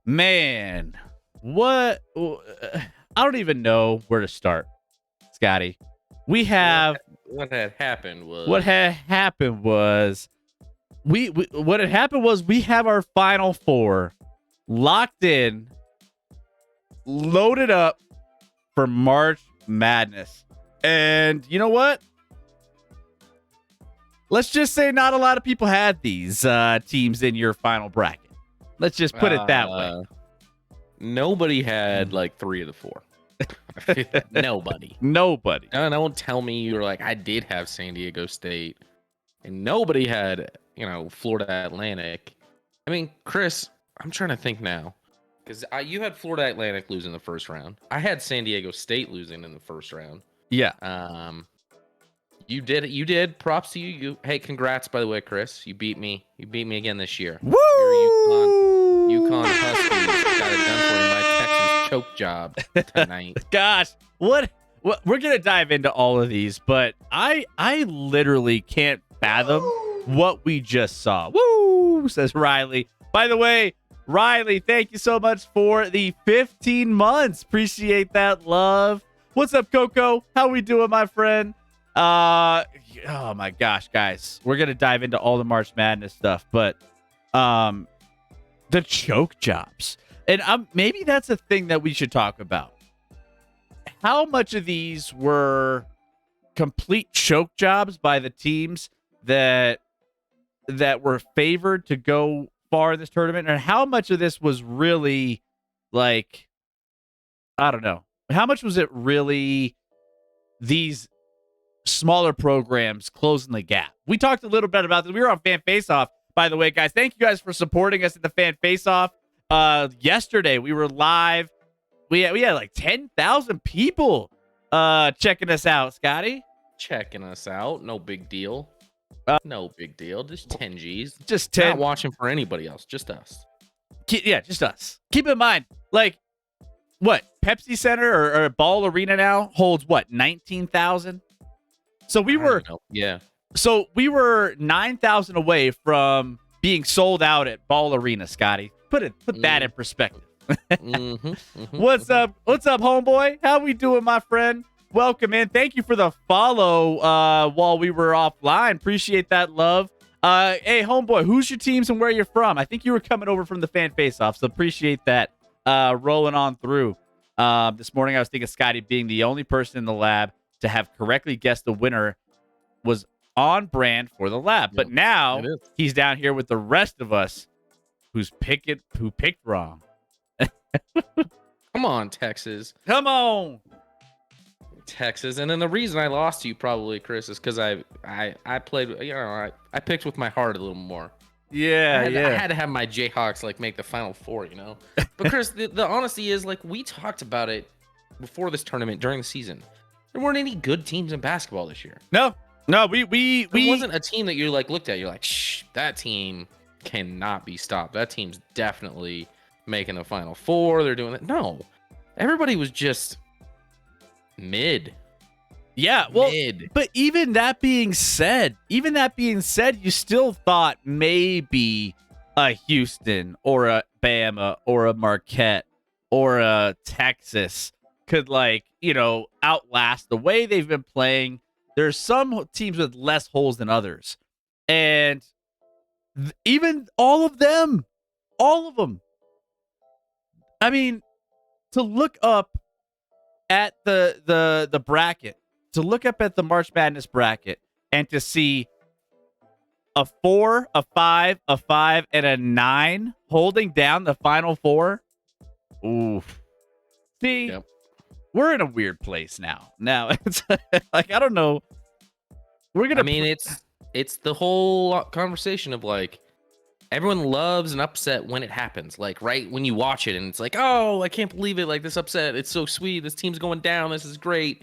Man, what? I don't even know where to start, Scotty. We have what had happened was what had happened was we have our Final Four locked in, loaded up for March Madness, and you know what? Let's just say not a lot of people had these teams in your final bracket. Let's just put it that way. Nobody had like 3 of the 4. Nobody. No, don't tell me you're like, I did have San Diego State, and nobody had, Florida Atlantic. I mean, Chris, I'm trying to think now, because you had Florida Atlantic losing the first round. I had San Diego State losing in the first round. Yeah. You did. Props to you. Hey, congrats, by the way, Chris. You beat me. You beat me again this year. Woo! Uconn Huskies got it done for me. My Texas choke job tonight. Gosh, what? We're gonna dive into all of these, but I literally can't fathom what we just saw. Woo! Says Riley. By the way, Riley, thank you so much for the 15 months. Appreciate that love. What's up, Coco? How we doing, my friend? Oh my gosh, guys, we're gonna dive into all the March Madness stuff, but the choke jobs, and maybe that's a thing that we should talk about. How much of these were complete choke jobs by the teams that were favored to go far in this tournament, and how much of this was really like, I don't know, how much was it really these smaller programs closing the gap? We talked a little bit about this. We were on Fan Face-Off, by the way, guys. Thank you guys for supporting us at the Fan Face-Off. Yesterday, we were live. We had like 10,000 people checking us out, Scotty. Checking us out. No big deal. No big deal. Just 10 G's. Just 10. Not watching for anybody else. Just us. Yeah, just us. Keep in mind, like, what? Pepsi Center or Ball Arena now holds what? 19,000? So we were, yeah. So we were 9,000 away from being sold out at Ball Arena, Scotty. Put that in perspective. What's up, homeboy? How we doing, my friend? Welcome in. Thank you for the follow while we were offline. Appreciate that love. Hey, homeboy, who's your teams and where you're from? I think you were coming over from the Fan Face-Off, so appreciate that. Rolling on through. This morning I was thinking Scotty being the only person in the lab to have correctly guessed the winner was on brand for the lab. But now he's down here with the rest of us who picked wrong. Come on, Texas. Come on, Texas. And then the reason I lost to you probably, Chris, is because I played, I picked with my heart a little more. Yeah, I had to have my Jayhawks like make the Final Four, But Chris, the honesty is, like, we talked about it before this tournament during the season. There weren't any good teams in basketball this year. No, we wasn't a team that you like looked at. You're like, shh, that team cannot be stopped. That team's definitely making the Final Four. They're doing it. No, everybody was just mid. Yeah, well, mid. But even that being said, you still thought maybe a Houston or a Bama or a Marquette or a Texas could, like, outlast the way they've been playing. There's some teams with less holes than others. And even all of them. I mean, to look up at the bracket, to look up at the March Madness bracket and to see a 4, a 5, a 5, and a 9 holding down the Final Four. Oof. See, we're in a weird place now. Now it's like, I don't know. It's the whole conversation of, like, everyone loves an upset when it happens. Like, right when you watch it and it's like, oh, I can't believe it. Like, this upset, it's so sweet. This team's going down. This is great.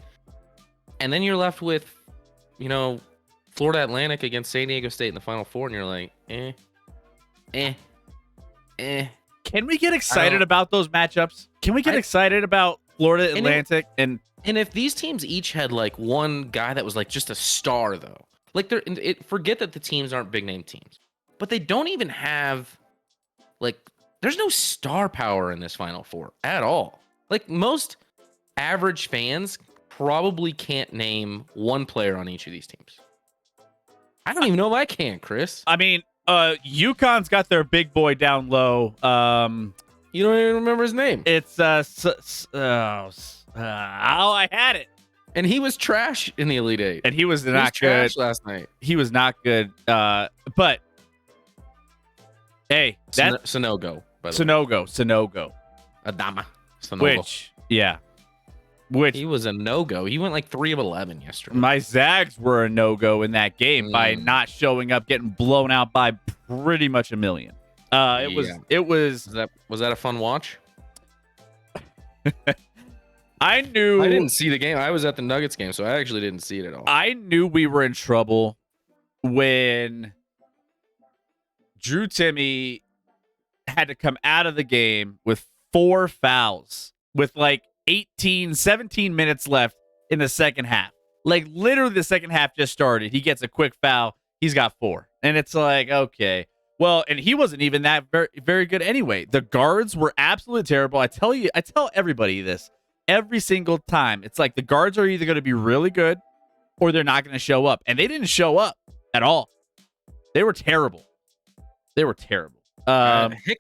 And then you're left with, Florida Atlantic against San Diego State in the Final Four, and you're like, Can we get excited about those matchups? Can we get excited about Florida Atlantic? And if these teams each had, like, one guy that was, like, just a star, though, like, forget that the teams aren't big name teams, but they don't even have, like, there's no star power in this Final Four at all. Like most average fans probably can't name one player on each of these teams. I don't even know if I can, Chris. I mean, UConn's got their big boy down low. You don't even remember his name. It's I had it. And he was trash in the Elite Eight. And he was not good last night. He was not good. But hey, that's Sonogo. Sonogo. Adama. Sonogo. Which he was a no-go. He went like 3 of 11 yesterday. My Zags were a no-go in that game by not showing up, getting blown out by pretty much a million. It was. Was that a fun watch? I didn't see the game. I was at the Nuggets game, so I actually didn't see it at all. I knew we were in trouble when Drew Timme had to come out of the game with 4 fouls with like 17 minutes left in the second half. Like literally the second half just started. He gets a quick foul. He's got 4. And it's like, okay. Well, and he wasn't even that very, very good anyway. The guards were absolutely terrible. I tell everybody this every single time. It's like the guards are either going to be really good or they're not going to show up. And they didn't show up at all. They were terrible.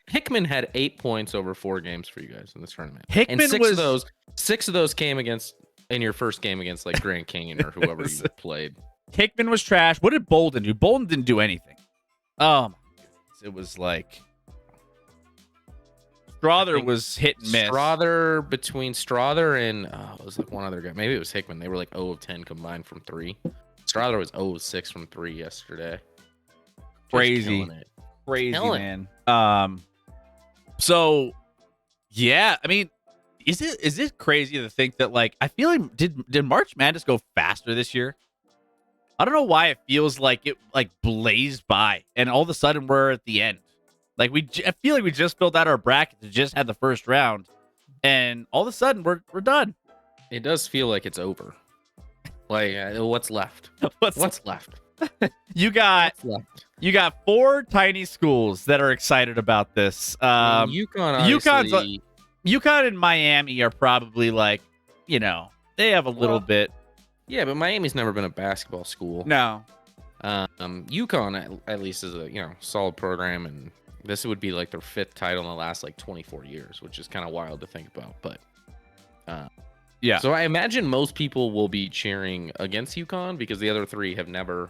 Hickman had 8 points over 4 games for you guys in this tournament. Hickman and six of those came in your first game against like Grand Canyon or whoever you played. Hickman was trash. What did Bolden do? Bolden didn't do anything. My goodness. It was like Strother was hit and miss. Between Strother and it was like one other guy. Maybe it was Hickman. They were like 0 of 10 combined from 3. Strother was 0 of 6 from 3 yesterday. Crazy, man. So yeah, I mean, is it crazy to think that like I feel like did March Madness go faster this year? I don't know why it feels like it like blazed by, and all of a sudden we're at the end. Like I feel like we just filled out our bracket to just had the first round, and all of a sudden we're done. It does feel like it's over. Like what's left? What's left? You got 4 tiny schools that are excited about this. Uconn and Miami are probably like, they have a little bit. Yeah, but Miami's never been a basketball school. No. Uconn at least is a solid program, and this would be like their 5th title in the last like 24 years, which is kind of wild to think about. But yeah. So I imagine most people will be cheering against Uconn because the other 3 have never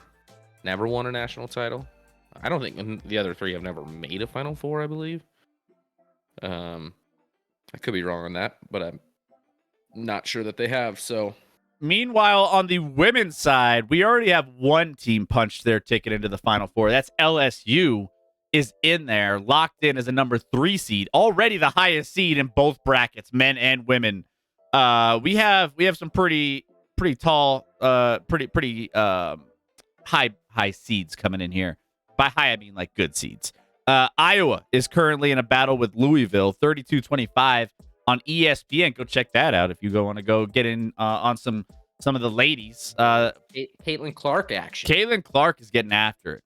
won a national title. I don't think the other 3 have never made a Final Four, I believe. I could be wrong on that, but I'm not sure that they have. So. Meanwhile, on the women's side, we already have one team punched their ticket into the Final Four. That's LSU is in there, locked in as a number 3 seed, already the highest seed in both brackets, men and women. We have some pretty tall, pretty high seeds coming in here. By high, I mean like good seeds. Iowa is currently in a battle with Louisville, 32-25. On ESPN, go check that out if you want to go get in on some of the ladies. Caitlin Clark action. Caitlin Clark is getting after it.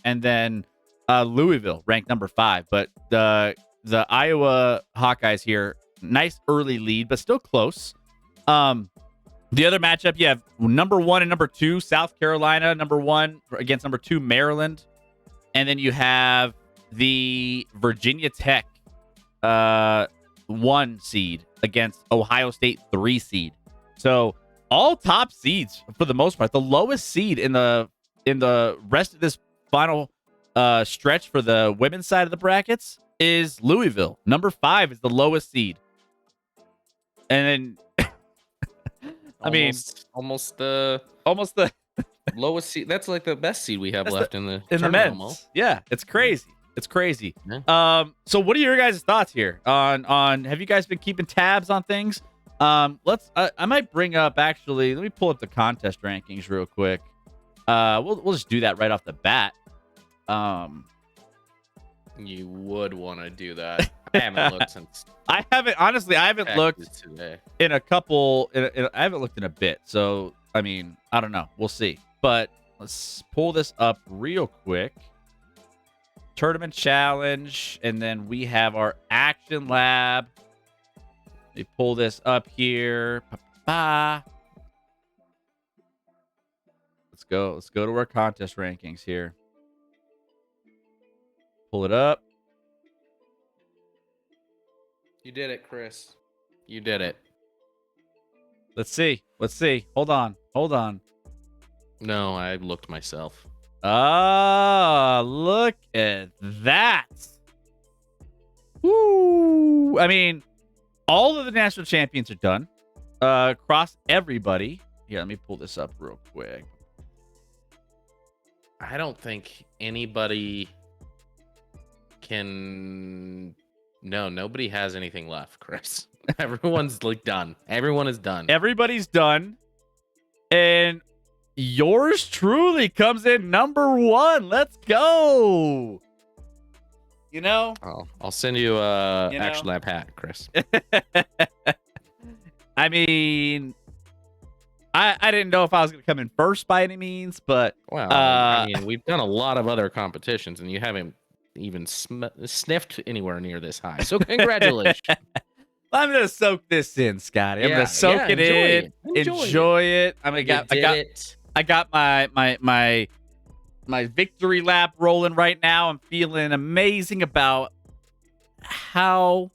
And then Louisville ranked number 5, but the Iowa Hawkeyes here, nice early lead, but still close. The other matchup, you have number 1 and number 2, South Carolina, number 1 against number 2, Maryland, and then you have the Virginia Tech 1 seed against Ohio State 3 seed. So all top seeds for the most part. The lowest seed in the rest of this final stretch for the women's side of the brackets is Louisville. Number 5 is the lowest seed. And then almost the lowest seed. That's like the best seed we have left in the men's. Almost. Yeah, it's crazy. It's crazy. Yeah. So what are your guys' thoughts here on have you guys been keeping tabs on things? I might bring up actually, let me pull up the contest rankings real quick. We'll just do that right off the bat. You would want to do that. I haven't looked since I haven't looked today. in a couple I haven't looked in a bit. So, I mean, I don't know. We'll see. But let's pull this up real quick. Tournament challenge, and then we have our ActionLab. Let me pull this up here. Let's go. Let's go to our contest rankings here. Pull it up. You did it, Chris. You did it. Let's see. Hold on. No, I looked myself. Ah, look at that. Woo. I mean, all of the national champions are done. Across everybody. Here, let me pull this up real quick. I don't think anybody can... No, nobody has anything left, Chris. Everyone's like done. Everyone is done. Everybody's done. And yours truly comes in number 1. Let's go. You know? Oh, I'll send you a ActionLab hat, Chris. I mean, I didn't know if I was going to come in first by any means, but... Well, I mean, we've done a lot of other competitions, and you haven't even sniffed anywhere near this high. So congratulations. I'm going to soak this in, Scotty. I'm going to soak it in. Enjoy it. I got my victory lap rolling right now. I'm feeling amazing about how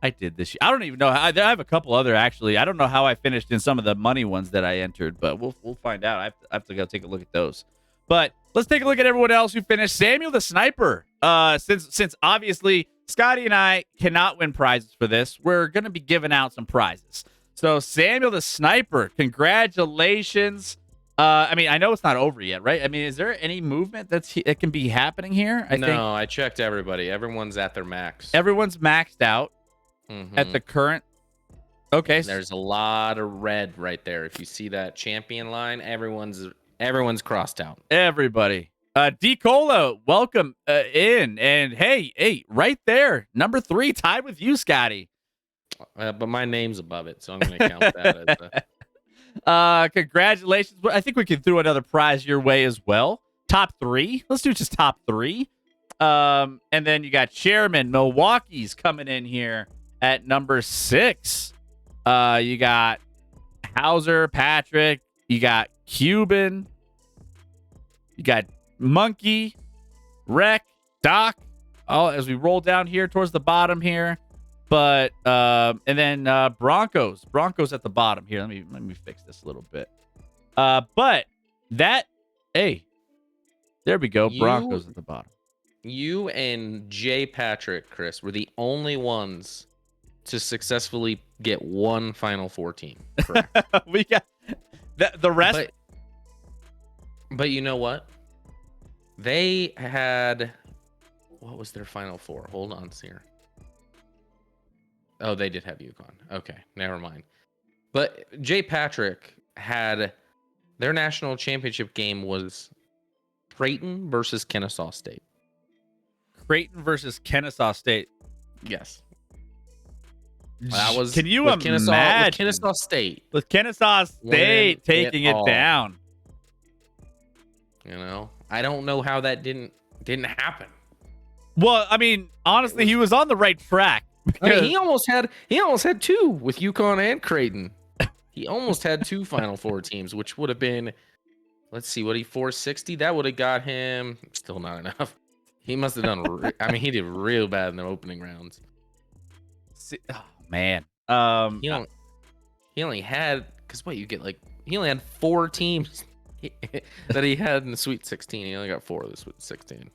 I did this year. I don't even know. I have a couple other, actually. I don't know how I finished in some of the money ones that I entered, but we'll find out. I have to go take a look at those. But let's take a look at everyone else who finished. Samuel the Sniper. Since obviously Scotty and I cannot win prizes for this, we're going to be giving out some prizes. So Samuel the Sniper, congratulations. I mean, I know it's not over yet, right? I mean, is there any movement that can be happening here? I checked everybody. Everyone's at their max. Everyone's maxed out at the current. Okay. There's a lot of red right there. If you see that champion line, everyone's crossed out. Everybody. D Colo, welcome in. And hey, right there, number 3, tied with you, Scotty. But my name's above it, so I'm going to count that as congratulations. I think we can throw another prize your way as well. Top 3. Let's do just top 3. And then you got Chairman Milwaukee's coming in here at number 6. You got Hauser, Patrick. You got Cuban. You got Monkey, Rec, Doc. Oh, as we roll down here towards the bottom here. But and then Broncos at the bottom here. Let me fix this a little bit. But that, hey, there we go. Broncos at the bottom. You and Jay Patrick, Chris, were the only ones to successfully get one Final Four team. Correct. We got the rest. But you know what? They had, what was their Final Four? Hold on here. Oh, they did have Uconn. Okay, never mind. But Jay Patrick had their national championship game was Creighton versus Kennesaw State. Creighton versus Kennesaw State. Yes. That was. Can you imagine Kennesaw State? With Kennesaw State taking it down. You know, I don't know how that didn't happen. Well, I mean, honestly, he was on the right track. I mean, he almost had 2 with Uconn and Creighton. He almost had 2 Final Four teams, which would have been, let's see, what he 460? That would have got him still not enough. He must have done. I mean, he did real bad in the opening rounds. Oh man, he only had, because what you get, like, he only had 4 teams that he had in the Sweet 16. He only got 4 of the Sweet 16.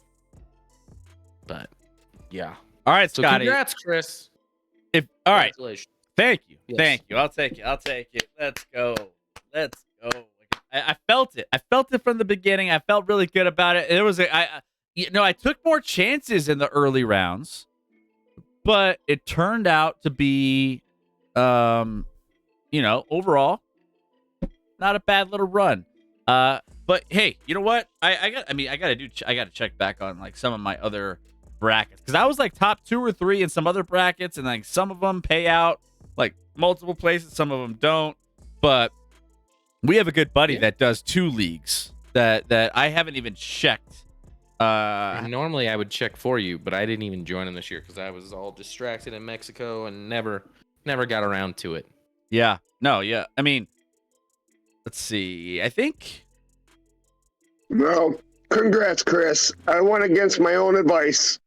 But yeah. All right, so Scotty. Congrats, Chris. All right. Thank you. Yes. Thank you. I'll take it. Let's go. I felt it. I felt it from the beginning. I felt really good about it. There was I took more chances in the early rounds, but it turned out to be, overall, not a bad little run. But hey, you know what? I got to check back on like some of my other brackets, because I was like top 2 or 3 in some other brackets, and like some of them pay out like multiple places, some of them don't. But we have a good buddy that does 2 leagues that I haven't even checked And normally I would check for you, but I didn't even join them this year because I was all distracted in Mexico and never got around to it. Yeah. No, yeah. I mean, let's see. I think. No. Congrats, Chris. I went against my own advice.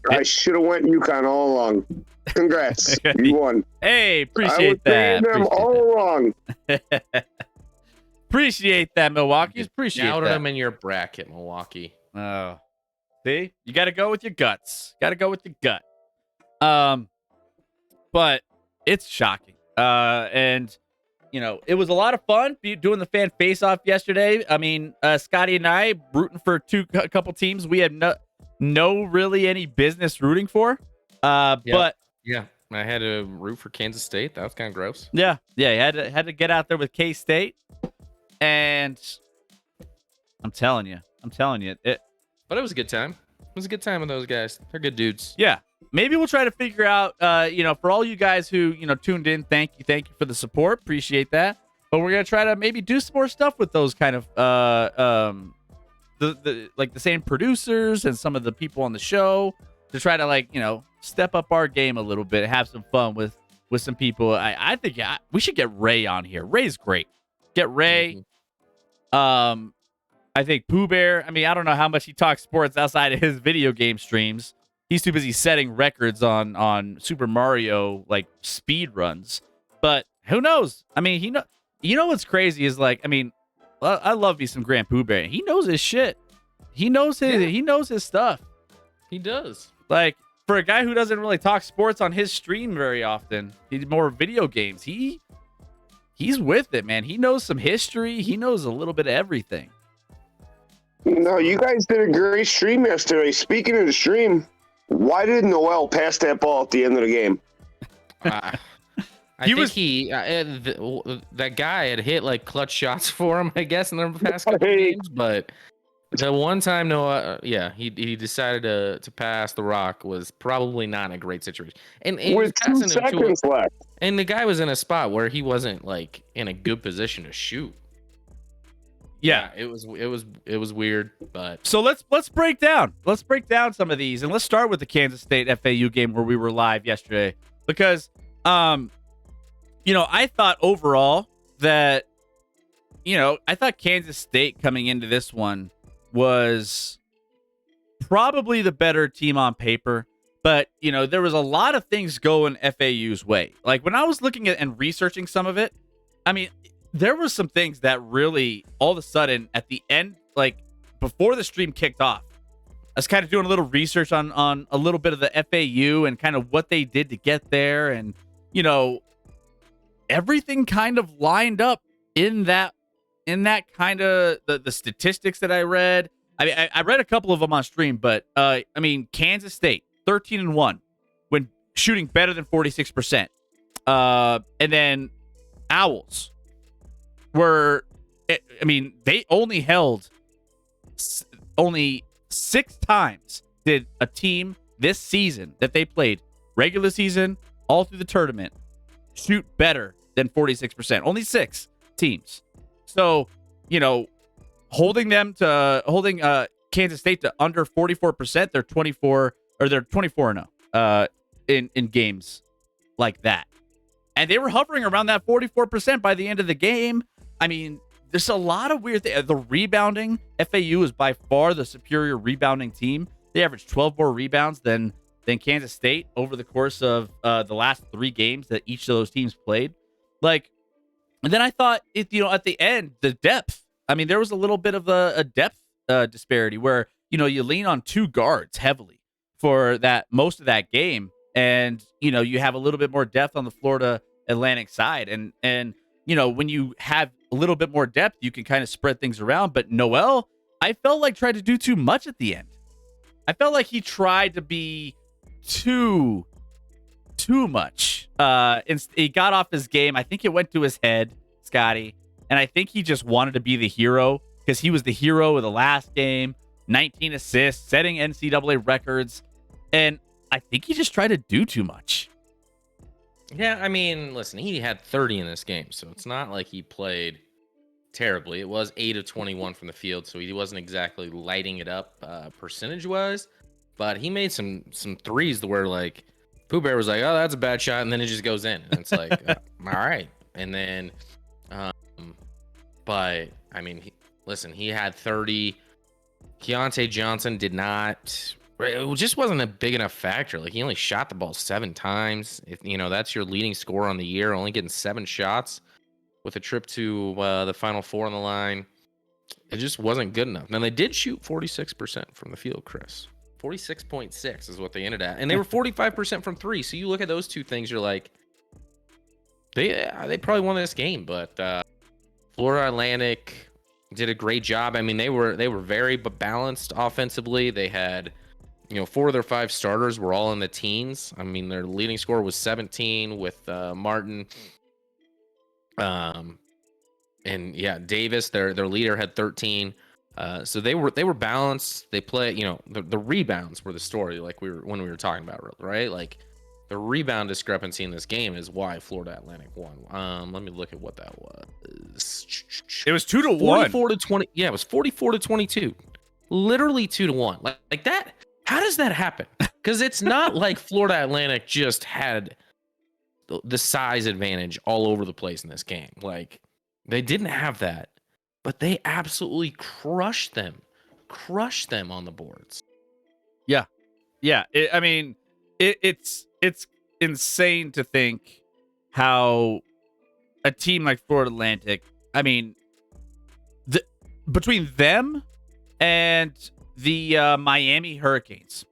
I should have went Uconn all along. Congrats. You won. Hey, appreciate that. I was them all along. Appreciate that, Milwaukee. Appreciate that. Doubted them in your bracket, Milwaukee. Oh, see, you got to go with your guts. Got to go with your gut. But it's shocking. And you know, it was a lot of fun doing the fan face-off yesterday. I mean, Scotty and I rooting for a couple teams we had no really any business rooting for. But yeah, I had to root for Kansas State. That was kind of gross. Yeah, you had to get out there with K-State, and I'm telling you, but it was a good time. It was a good time with those guys. They're good dudes. Yeah. Maybe we'll try to figure out, for all you guys who, tuned in, thank you for the support. Appreciate that. But we're going to try to maybe do some more stuff with those kind of, the same producers and some of the people on the show to try to, step up our game a little bit, have some fun with some people. I think we should get Ray on here. Ray's great. Get Ray. Mm-hmm. I think Pooh Bear. I mean, I don't know how much he talks sports outside of his video game streams. He's too busy setting records on Super Mario speed runs. But who knows? I mean, you know what's crazy is I love me some Grand Pooh Bear. He knows his shit. He knows his stuff. He does. For a guy who doesn't really talk sports on his stream very often, he's more video games. He's with it, man. He knows some history. He knows a little bit of everything. No, you guys did a great stream yesterday. Speaking of the stream, why did Noel pass that ball at the end of the game? I think that guy had hit clutch shots for him, I guess, in the past couple games. But the one time Noah, he decided to pass the rock was probably not a great situation. And with 2 seconds left, and the guy was in a spot where he wasn't in a good position to shoot. Yeah, it was weird, but so let's break down some of these, and let's start with the Kansas State FAU game where we were live yesterday, because I thought overall that I thought Kansas State coming into this one was probably the better team on paper, but there was a lot of things going FAU's way. When I was looking at and researching some of it, I mean, there were some things that really, all of a sudden, at the end, before the stream kicked off, I was kind of doing a little research on a little bit of the FAU and kind of what they did to get there. And, everything kind of lined up in that kind of the statistics that I read. I mean, I read a couple of them on stream, but, Kansas State, 13-1, when shooting better than 46%. And then Owls they only held only 6 times did a team this season that they played regular season all through the tournament shoot better than 46%. Only 6 teams. So, holding Kansas State to under 44%, they're 24-0 in games like that. And they were hovering around that 44% by the end of the game. I mean, there's a lot of weird things. The rebounding, FAU is by far the superior rebounding team. They averaged 12 more rebounds than Kansas State over the course of the last 3 games that each of those teams played. And then I thought, at the end, the depth. I mean, there was a little bit of a depth disparity where, you lean on 2 guards heavily for that most of that game. And, you have a little bit more depth on the Florida Atlantic side. And when you have a little bit more depth, you can kind of spread things around. But Noel, I felt tried to do too much at the end. I felt like he tried to be too much. He got off his game. I think it went to his head, Scotty. And I think he just wanted to be the hero because he was the hero of the last game. 19 assists, setting NCAA records. And I think he just tried to do too much. Yeah, I mean, listen, he had 30 in this game, so it's not like he played terribly. It was 8 of 21 from the field, so he wasn't exactly lighting it up percentage-wise. But he made some threes where like Pooh Bear was like, "Oh, that's a bad shot," and then it just goes in, and it's like, all right. And then, but I mean, he had 30. Keontae Johnson did not. It just wasn't a big enough factor. Like he only shot the ball 7 times. If that's your leading scorer on the year, only getting 7 shots with a trip to the Final Four on the line. It just wasn't good enough. Now they did shoot 46% from the field, Chris. 46.6 is what they ended at, and they were 45% from 3. So you look at those two things, you're like, they probably won this game. But Florida Atlantic did a great job. I mean, they were very balanced offensively. They had 4 of their 5 starters were all in the teens. I mean, their leading scorer was 17 with Martin. And yeah, Davis, their leader, had 13. So they were balanced. They play, the rebounds were the story, like when we were talking about, right? Like the rebound discrepancy in this game is why Florida Atlantic won. Let me look at what that was. It was 2-1. 44 to 20. Yeah, it was 44 to 22. Literally 2-1. Like that. How does that happen? Because it's not like Florida Atlantic just had the size advantage all over the place in this game. Like they didn't have that, but they absolutely crushed them on the boards. Yeah. It's insane to think how a team like Florida Atlantic, I mean, between them and the Miami Hurricanes,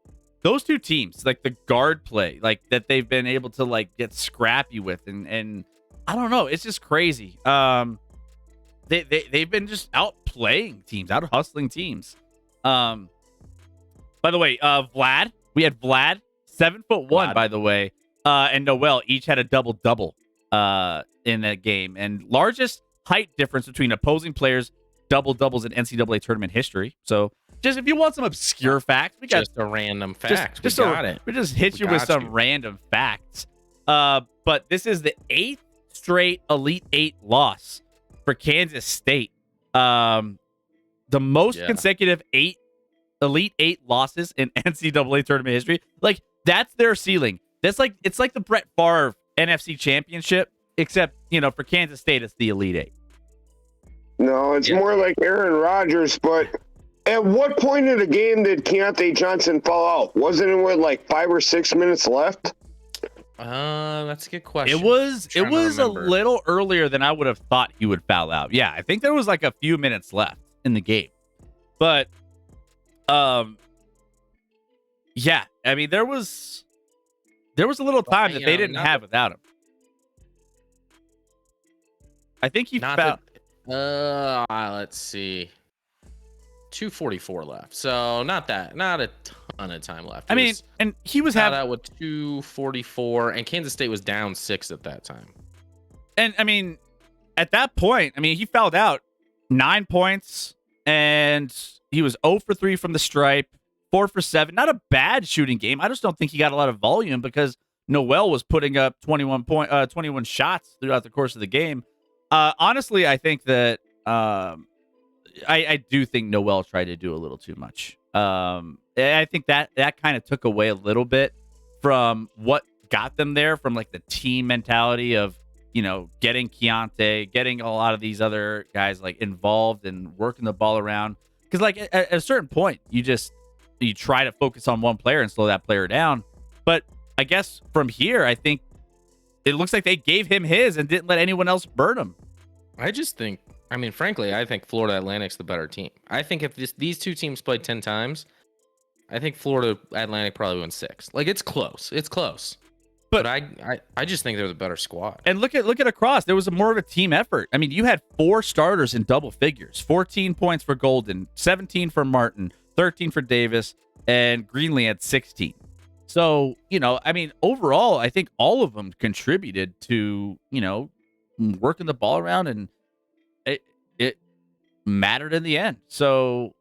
those two teams, like the guard play, like that they've been able to like get scrappy with, and I don't know, it's just crazy. They've been just outplaying teams, out hustling teams. By the way, we had Vlad, 7'1", by the way, and Noel each had a double in that game, and largest height difference between opposing players doubles in NCAA tournament history. So just if you want some obscure facts, we got just a random fact. We just hit you with some random facts. But this is the 8th straight Elite 8 loss for Kansas State. The most consecutive Elite 8 losses in NCAA tournament history. Like that's their ceiling. It's like the Brett Favre NFC Championship, except for Kansas State, it's the Elite 8. No, it's more like Aaron Rodgers. But at what point in the game did Keontae Johnson fall out? Wasn't it with like 5 or 6 minutes left? That's a good question. It was a little earlier than I would have thought he would foul out. Yeah, I think there was like a few minutes left in the game. But yeah, I mean there was a little time that they didn't have without him. I think he fouled. Let's see. 2:44 left. So not a ton of time left. I mean, and he was having that with 2:44, and Kansas State was down 6 at that time. And I mean, at that point, I mean, he fouled out 9 points, and he was 0 for 3 from the stripe, 4 for 7. Not a bad shooting game. I just don't think he got a lot of volume because Noel was putting up 21 shots throughout the course of the game. Honestly, I think that I do think Noel tried to do a little too much. I think that kind of took away a little bit from what got them there, from like the team mentality of getting Keontae, getting a lot of these other guys like involved and working the ball around. Because like at a certain point, you try to focus on one player and slow that player down. But I guess from here, I think it looks like they gave him his and didn't let anyone else burn him. Frankly, I think Florida Atlantic's the better team. I think if these two teams played 10 times, I think Florida Atlantic probably wins 6. Like it's close. But I just think they're the better squad. And look at across. There was more of a team effort. I mean, you had 4 starters in double figures. 14 points for Golden, 17 for Martin, 13 for Davis, and Greenlee had 16. So, overall, I think all of them contributed to, working the ball around, and it mattered in the end. So,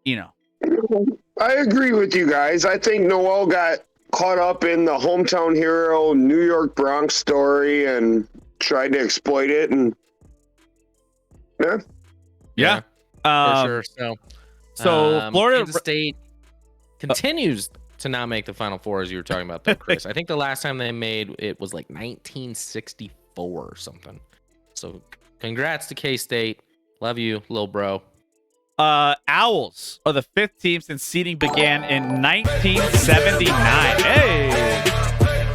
I agree with you guys. I think Noel got caught up in the hometown hero New York Bronx story and tried to exploit it. And Yeah. For sure. So Florida Kansas State continues to not make the Final Four, as you were talking about, though, Chris. I think the last time they made it was like 1964 or something. So congrats to K-State. Love you, little bro. Owls are the 5th team since seeding began in 1979. Hey!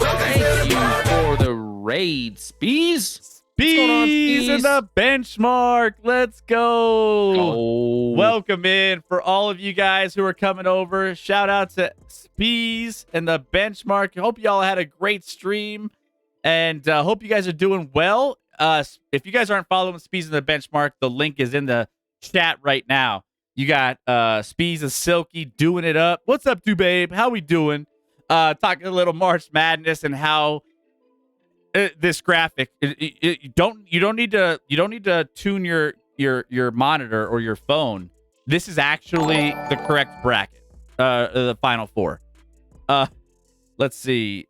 Thank you for the raid, Spees. What's going on, Spees? in the benchmark. Let's go. Oh. Welcome in for all of you guys who are coming over. Shout out to Spees and the benchmark. Hope y'all had a great stream and hope you guys are doing well. If you guys aren't following Spees and the benchmark, the link is in the chat right now. You got Spees and Silky doing it up. What's up, dude, babe? How we doing? Talking a little March Madness and how this graphic you don't need to tune your monitor or your phone. This is actually the correct bracket. The Final Four. Let's see.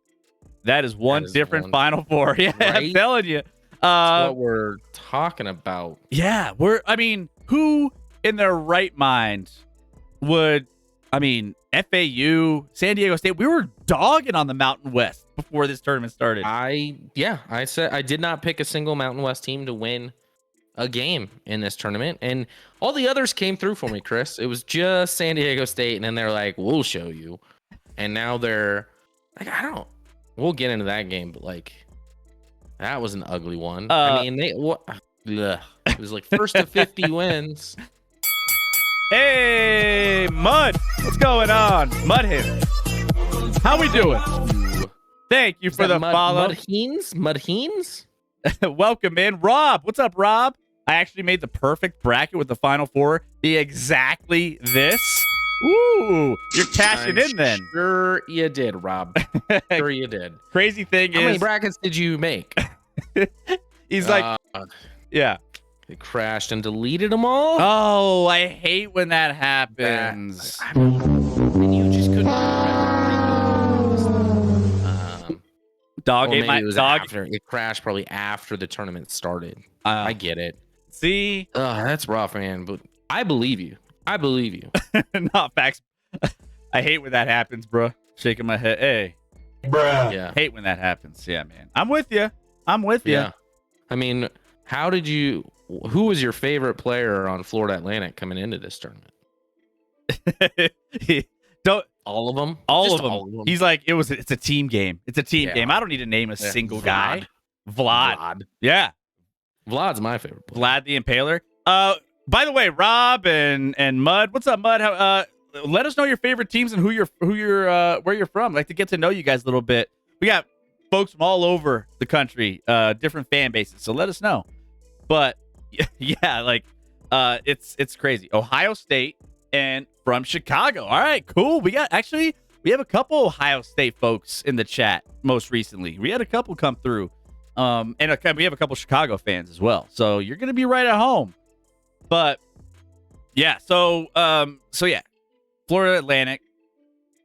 That is different Final Four. Yeah, right? I'm telling you. That's what we're talking about. Yeah, who in their right mind would, FAU, San Diego State, we were dogging on the Mountain West before this tournament started. I said I did not pick a single Mountain West team to win a game in this tournament, and all the others came through for me, Chris. It was just San Diego State, and then they're like, we'll show you. And now they're like, we'll get into that game, but like, that was an ugly one. It was like 1st to 50 wins. Hey, Mud, what's going on? Mudhead, how we doing? Thank you for the follow. Mudheens? Welcome in. Rob, what's up, Rob? I actually made the perfect bracket with the Final Four. Be exactly this. Ooh, you're cashing in then. Sure you did, Rob. Sure you did. Crazy thing How many brackets did you make? He's like, yeah. It crashed and deleted them all. Oh, I hate when that happens. You just couldn't remember. Dog ate my dog. It crashed probably after the tournament started. I get it. See, that's rough, man. But I believe you. Not facts. I hate when that happens, bro. Shaking my head. Hey, bruh. Yeah. Hate when that happens. Yeah, man. I'm with you. Yeah. Who was your favorite player on Florida Atlantic coming into this tournament? All of them. All of them. He's like, it's a team game. It's a team game. I don't need to name a single guy. Vlad. Yeah. Vlad's my favorite player. Vlad the Impaler. By the way, Rob and Mud, what's up, Mud? Let us know your favorite teams and where you're from. I'd like to get to know you guys a little bit. We got folks from all over the country, different fan bases. So let us know. But yeah, it's crazy. Ohio State and from Chicago. All right, cool. We have a couple Ohio State folks in the chat most recently. We had a couple come through. And we have a couple Chicago fans as well. So you're going to be right at home. But yeah, so yeah, Florida Atlantic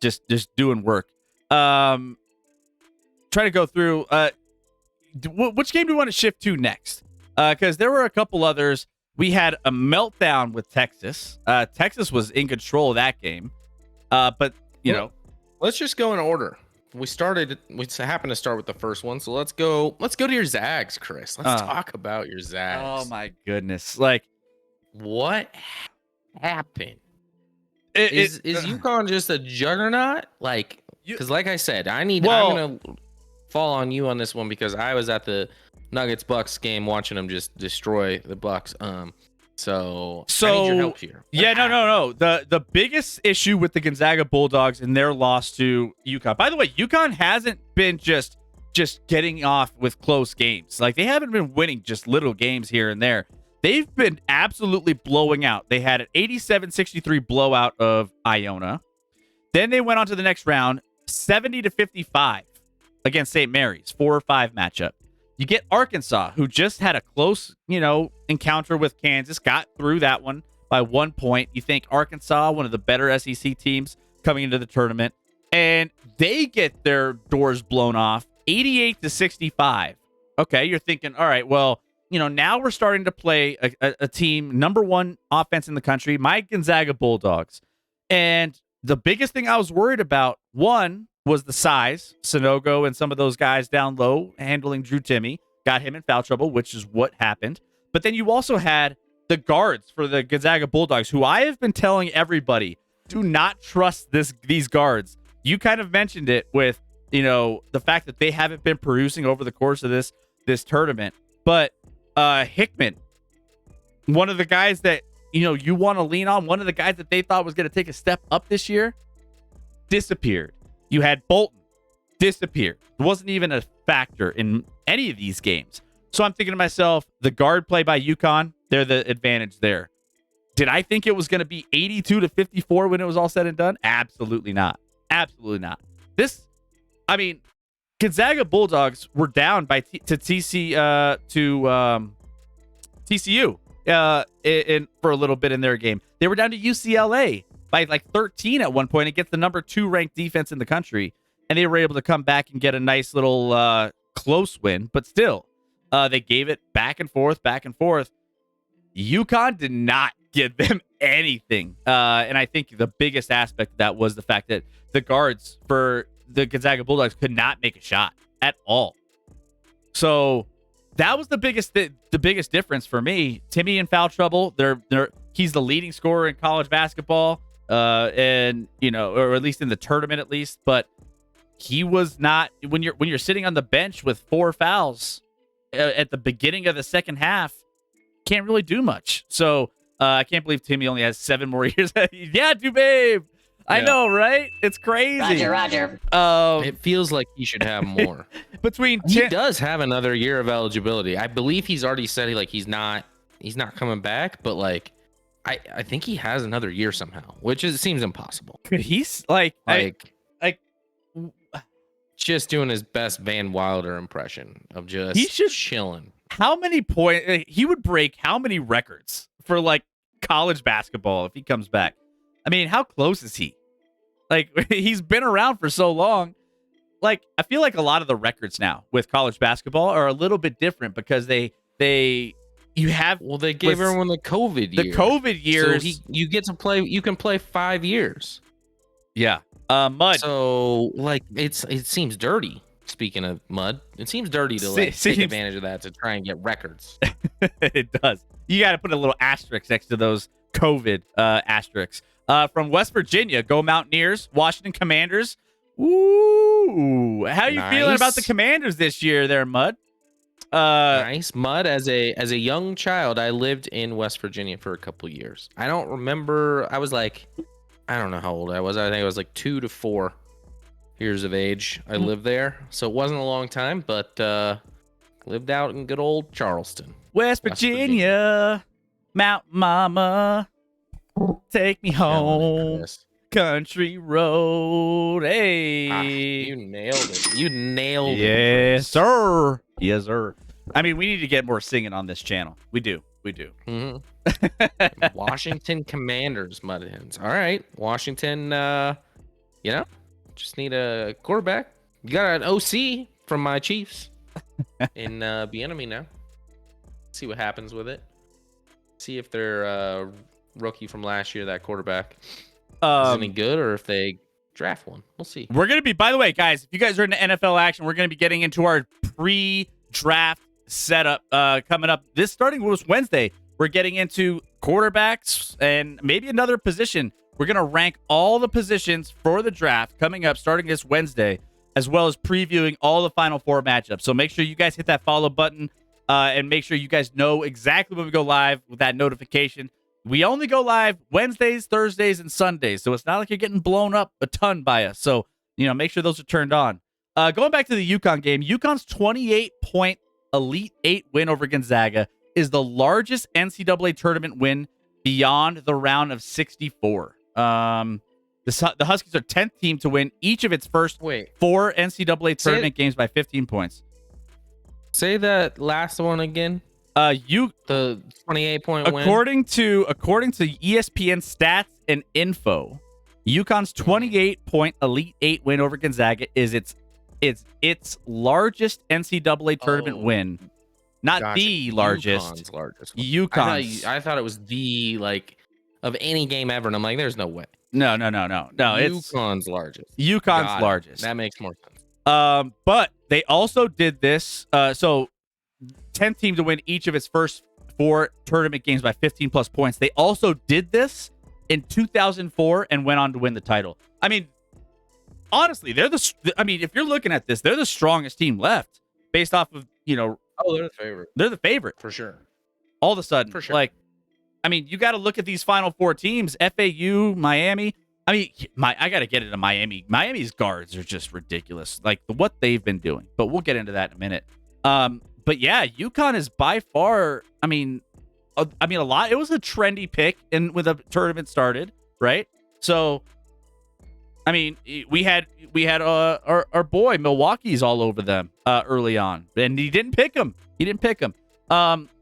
just doing work. Try to go through which game do we want to shift to next? Because there were a couple others. We had a meltdown with Texas. Texas was in control of that game. But let's just go in order. We happened to start with the first one, so let's go to your Zags, Chris. Let's talk about your Zags. Oh my goodness. What happened? Is Uconn just a juggernaut? Because like I said, I'm gonna fall on you on this one because I was at the Nuggets Bucks game watching them just destroy the Bucks. So I need your help here. No. The biggest issue with the Gonzaga Bulldogs and their loss to UConn. By the way, UConn hasn't been just getting off with close games. They haven't been winning just little games here and there. They've been absolutely blowing out. They had an 87-63 blowout of Iona. Then they went on to the next round, 70-55 against St. Mary's, 4-5 matchup. You get Arkansas, who just had a close, encounter with Kansas, got through that one by 1 point. You think Arkansas, one of the better SEC teams coming into the tournament, and they get their doors blown off, 88-65. Okay, you're thinking, all right, well, now we're starting to play a team, number one offense in the country, my Gonzaga Bulldogs. And the biggest thing I was worried about, one, was the size. Sonogo and some of those guys down low handling Drew Timme got him in foul trouble, which is what happened. But then you also had the guards for the Gonzaga Bulldogs, who I have been telling everybody, do not trust these guards. You kind of mentioned it with, the fact that they haven't been producing over the course of this tournament. But Hickman, one of the guys that, you want to lean on, one of the guys that they thought was going to take a step up this year, disappeared. You had Bolton, disappeared. It wasn't even a factor in any of these games. So I'm thinking to myself, the guard play by Uconn, they're the advantage there. Did I think it was going to be 82-54 when it was all said and done? Absolutely not. Absolutely not. Gonzaga Bulldogs were down by TCU for a little bit in their game. They were down to UCLA by like 13 at one point against the number 2 ranked defense in the country, and they were able to come back and get a nice little close win. But still, they gave it back and forth. Uconn did not give them anything. And I think the biggest aspect of that was the fact that the guards for the Gonzaga Bulldogs could not make a shot at all. So that was the biggest difference for me. Timme in foul trouble. He's the leading scorer in college basketball, and or at least in the tournament at least. But he was not, when you're sitting on the bench with 4 fouls at the beginning of the second half, can't really do much. So I can't believe Timme only has 7 more years. Yeah, babe. I know, right? It's crazy. Roger. It feels like he should have more. He does have another year of eligibility. I believe he's already said he's not coming back, but I think he has another year somehow, which seems impossible. He's just doing his best Van Wilder impression of just chilling. How many points he would break? How many records for college basketball if he comes back? I mean, how close is he? He's been around for so long. I feel like a lot of the records now with college basketball are a little bit different because they gave everyone the COVID year. The COVID years. So you get to play. You can play 5 years. Yeah. Mud. So it seems dirty. Speaking of Mud, it seems dirty to take advantage of that to try and get records. It does. You got to put a little asterisk next to those COVID asterisks. From West Virginia, go Mountaineers, Washington Commanders. Ooh, how are you feeling about the Commanders this year there, Mud? Nice. Mud, as a young child, I lived in West Virginia for a couple years. I don't remember. I don't know how old I was. I think I was 2 to 4 years of age. I lived there. So it wasn't a long time, but lived out in good old Charleston. West Virginia. Mount Mama. Take me home. Country road. Hey. You nailed it. You nailed it. Yes, sir. Yes, sir. I mean, we need to get more singing on this channel. We do. Mm-hmm. Washington Commanders, Mudhens. All right. Washington, just need a quarterback. You got an OC from my Chiefs in Bieniemy now. See what happens with it. See if their rookie from last year, that quarterback, is any good, or if they draft one. We'll see. We're going to be, by the way, guys, if you guys are into NFL action, we're going to be getting into our pre-draft setup coming up. This starting was Wednesday. We're getting into quarterbacks and maybe another position. We're going to rank all the positions for the draft coming up starting this Wednesday, as well as previewing all the Final Four matchups. So make sure you guys hit that follow button and make sure you guys know exactly when we go live with that notification. We only go live Wednesdays, Thursdays, and Sundays, so it's not like you're getting blown up a ton by us. So, make sure those are turned on. Going back to the Uconn game, Uconn's 28-point Elite 8 win over Gonzaga is the largest NCAA tournament win beyond the round of 64. The Huskies are 10th team to win each of its first 4 NCAA tournament games by 15 points. Say that last one again. The 28-point win. According to ESPN stats and info, Uconn's 28-point Elite 8 win over Gonzaga is its largest NCAA tournament win Not Gotcha. the largest. UConn's largest. Ucon's. I thought it was the of any game ever, and I'm like, there's no way. No. It's Ucon's largest. Ucon's largest. That makes more sense. But they also did this. So 10th team to win each of its first 4 tournament games by 15 plus points. They also did this in 2004 and went on to win the title. I mean, honestly, if you're looking at this, they're the strongest team left based off of, Oh, they're the favorite. They're the favorite. For sure. All of a sudden. For sure. You got to look at these final 4 teams, FAU, Miami. I got to get into Miami. Miami's guards are just ridiculous, what they've been doing. But we'll get into that in a minute. But yeah, UConn is by far, a lot. It was a trendy pick when the tournament started, right? So, we had our boy Milwaukee's all over them early on, and he didn't pick him.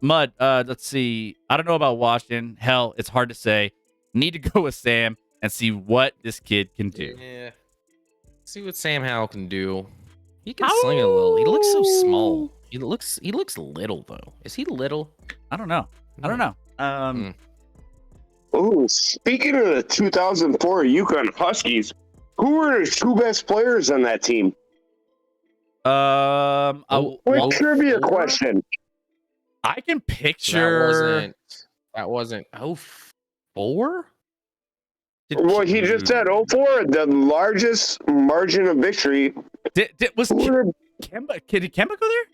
Mud. Let's see. I don't know about Washington. Hell, it's hard to say. Need to go with Sam and see what this kid can do. Yeah. See what Sam Howell can do. He can sling it a little. He looks so small. He looks little though. Is he little? I don't know. Oh, speaking of the 2004 Uconn Huskies, who were the 2 best players on that team? Quick trivia question. I can picture. That wasn't 04? Well, he just said 04, the largest margin of victory. Was Kemba? Did Kemba go there?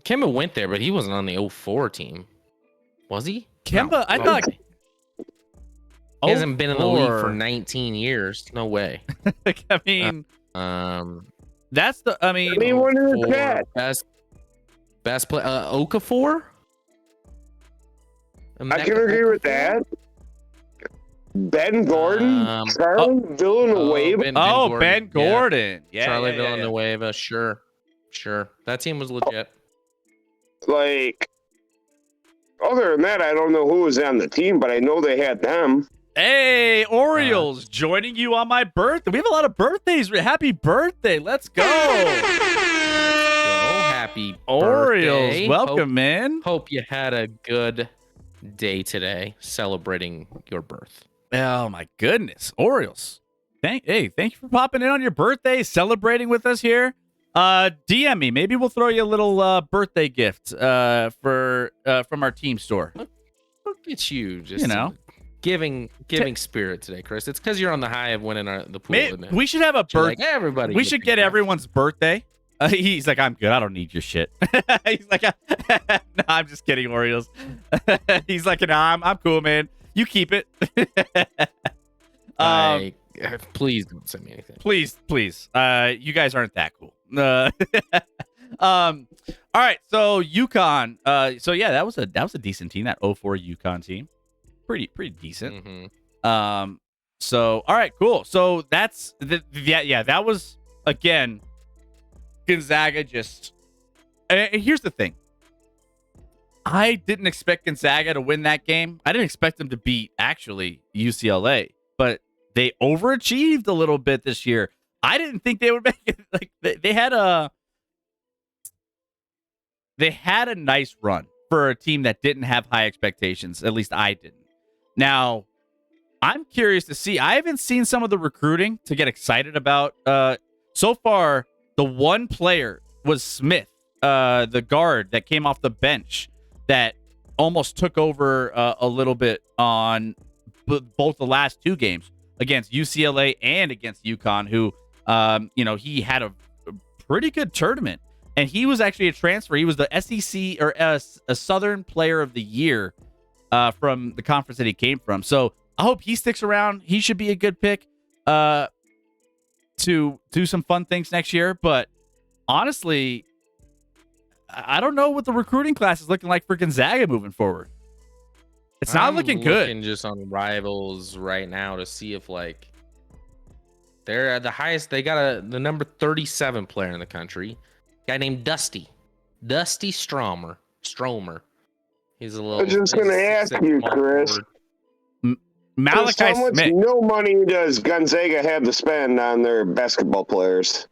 Kemba went there, but he wasn't on the 04 team. Was he? Kemba, No. I thought. He hasn't been in the league for 19 years. No way. That's the. Anyone in the chat? Best play. Okafor. I can agree with that. Ben Gordon, Charlie Villanueva. Ben Gordon. Yeah, Charlie Villanueva. Sure. That team was legit. Other than that, I don't know who was on the team, but I know they had them. Hey, Orioles, joining you on my birthday. We have a lot of birthdays. Happy birthday. Let's go. Happy Orioles. birthday. Welcome, man. Hope you had a good day today celebrating your birth. Oh, my goodness. Orioles. Thank you for popping in on your birthday, celebrating with us here. DM me. Maybe we'll throw you a little birthday gift from our team store. Look at you, just giving spirit today, Chris. It's because you're on the high of winning the pool. Isn't it? We should have a birthday. Everybody. We should get everyone's birthday. He's like, I'm good. I don't need your shit. He's like, no, I'm just kidding, Orioles. He's like, no, I'm cool, man. You keep it. Please don't send me anything. Please. You guys aren't that cool. All right. So UConn. That was a decent team. That 04 UConn team. Pretty decent. Mm-hmm. So all right, cool. So that's that was again Gonzaga just. Here's the thing. I didn't expect Gonzaga to win that game. I didn't expect them to beat actually UCLA, but they overachieved a little bit this year. I didn't think they would make it. They had a nice run for a team that didn't have high expectations. At least I didn't. Now, I'm curious to see. I haven't seen some of the recruiting to get excited about. So far, the one player was Smith, the guard that came off the bench that almost took over a little bit on both the last 2 games against UCLA and against UConn, who, he had a pretty good tournament. And he was actually a transfer. He was the SEC or a Southern Player of the Year from the conference that he came from. So I hope he sticks around. He should be a good pick to do some fun things next year. But honestly, I don't know what the recruiting class is looking like for Gonzaga moving forward. It's not looking good. I'm looking just on Rivals right now to see if they're at the highest. They got the number 37 player in the country, a guy named Dusty Stromer. He's a little. I was just going to ask you, Chris. Malachi how much Smith. No money does Gonzaga have to spend on their basketball players?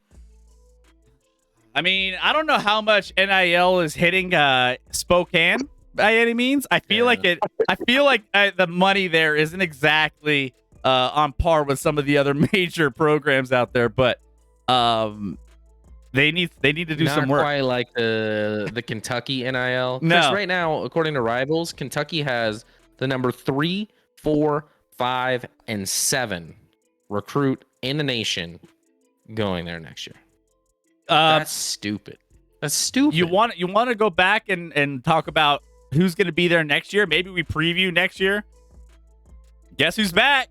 I mean, I don't know how much NIL is hitting Spokane by any means. I feel like the money there isn't exactly on par with some of the other major programs out there, but they need to do some work. Not quite like the Kentucky NIL. No. Chris, right now, according to Rivals, Kentucky has the number 3, 4, 5, and 7 recruit in the nation going there next year. That's stupid. That's stupid. You want to go back and talk about who's going to be there next year? Maybe we preview next year. Guess who's back?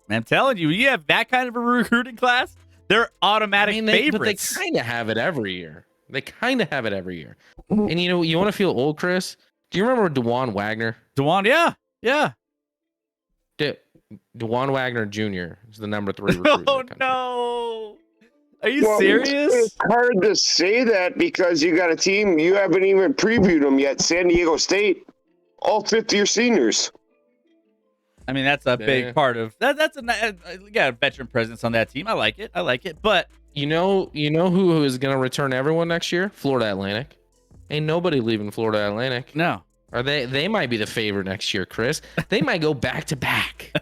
I'm telling you, you have that kind of a recruiting class, they're automatic favorites. But they kind of have it every year. And you want to feel old, Chris? Do you remember DeJuan Wagner? Yeah. DeJuan Wagner Jr. is the number 3 recruit. Oh no! Are you serious? It's hard to say that because you got a team, you haven't even previewed them yet. San Diego State, all fifth-year seniors. I mean, that's a big part of that. That's a veteran presence on that team. I like it. But you know who is going to return everyone next year? Florida Atlantic. Ain't nobody leaving Florida Atlantic. No. Or they might be the favorite next year, Chris. They might go back to back.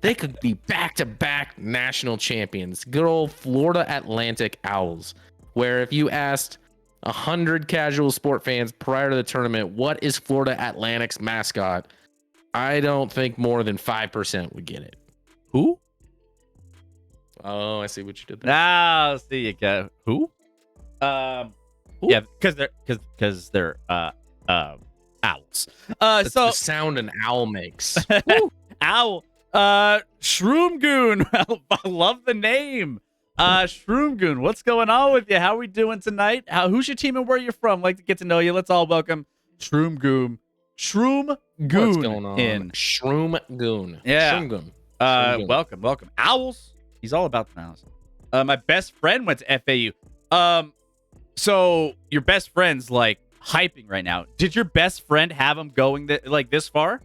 They could be back to back national champions. Good old Florida Atlantic Owls. Where if you asked 100 casual sport fans prior to the tournament, what is Florida Atlantic's mascot? I don't think more than 5% would get it. Who? Oh, I see what you did there. Ah, see you go. Who? Yeah, because they're owls. That's the sound an owl makes. Owl. Shroomgoon. I love the name. Shroomgoon, what's going on with you? How are we doing tonight? Who's your team and where you're from? Like to get to know you. Let's all welcome Shroomgoon. Shroomgoon. What's going on? In Shroomgoon. Yeah. Shroomgoon. Welcome. Owls. He's all about the owls. My best friend went to FAU. So your best friend's like hyping right now. Did your best friend have him going this far?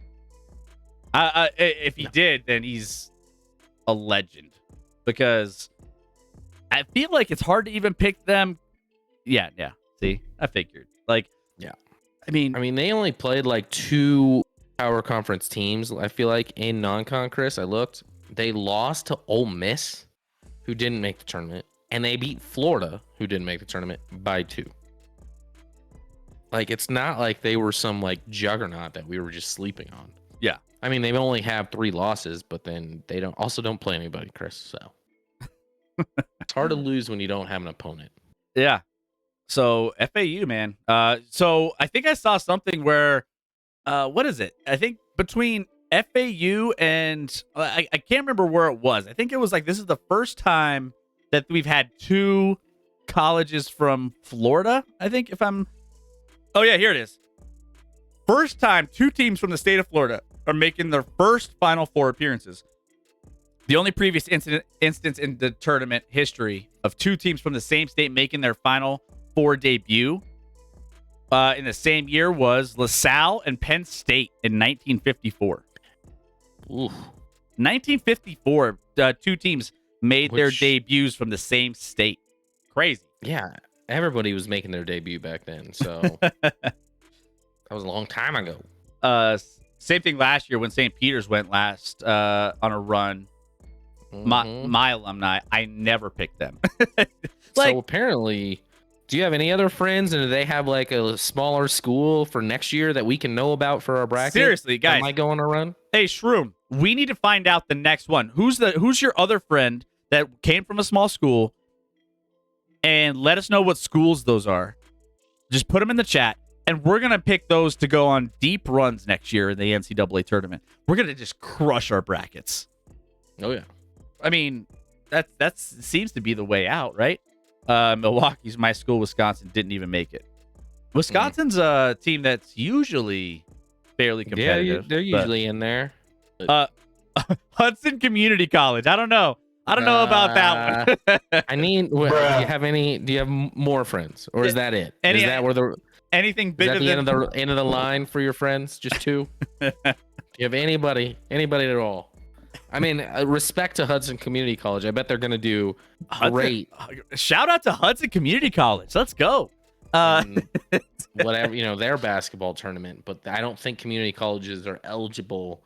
If he did, then he's a legend because I feel like it's hard to even pick them. Yeah. See, I figured. Yeah. I mean, they only played like 2 power conference teams. I feel like in non-con, Chris, I looked. They lost to Ole Miss, who didn't make the tournament, and they beat Florida, who didn't make the tournament, by 2. Like, it's not like they were some like juggernaut that we were just sleeping on. Yeah. I mean, they only have 3 losses, but then they don't play anybody, Chris. So it's hard to lose when you don't have an opponent. Yeah. So FAU, man. So I think I saw something where, what is it? I think between FAU and I can't remember where it was. I think it was like this is the first time that we've had 2 colleges from Florida. I think Oh yeah, here it is. First time 2 teams from the state of Florida are making their first Final Four appearances. The only previous instance in the tournament history of 2 teams from the same state making their Final Four debut in the same year was LaSalle and Penn State in 1954. Ooh. 1954, 2 teams made their debuts from the same state. Crazy. Yeah, everybody was making their debut back then, so that was a long time ago. Same thing last year when St. Peter's went last on a run. My alumni, I never picked them. So apparently, do you have any other friends, and do they have like a smaller school for next year that we can know about for our bracket? Seriously, guys, am I going to run? Hey, Shroom, we need to find out the next one. Who's your other friend that came from a small school? And let us know what schools those are. Just put them in the chat, and we're gonna pick those to go on deep runs next year in the NCAA tournament. We're gonna just crush our brackets. Oh yeah. I mean, that seems to be the way out, right? Milwaukee's my school. Wisconsin didn't even make it. Wisconsin's a team that's usually fairly competitive. Yeah, they're usually in there. Hudson Community College. I don't know about that one. I mean, do you have more friends, or is that it? Is that where anything bigger is that the end of the line for your friends? Just 2? Do you have anybody at all? I mean, respect to Hudson Community College. I bet they're going to do great. Shout out to Hudson Community College. Let's go. Whatever, their basketball tournament, but I don't think community colleges are eligible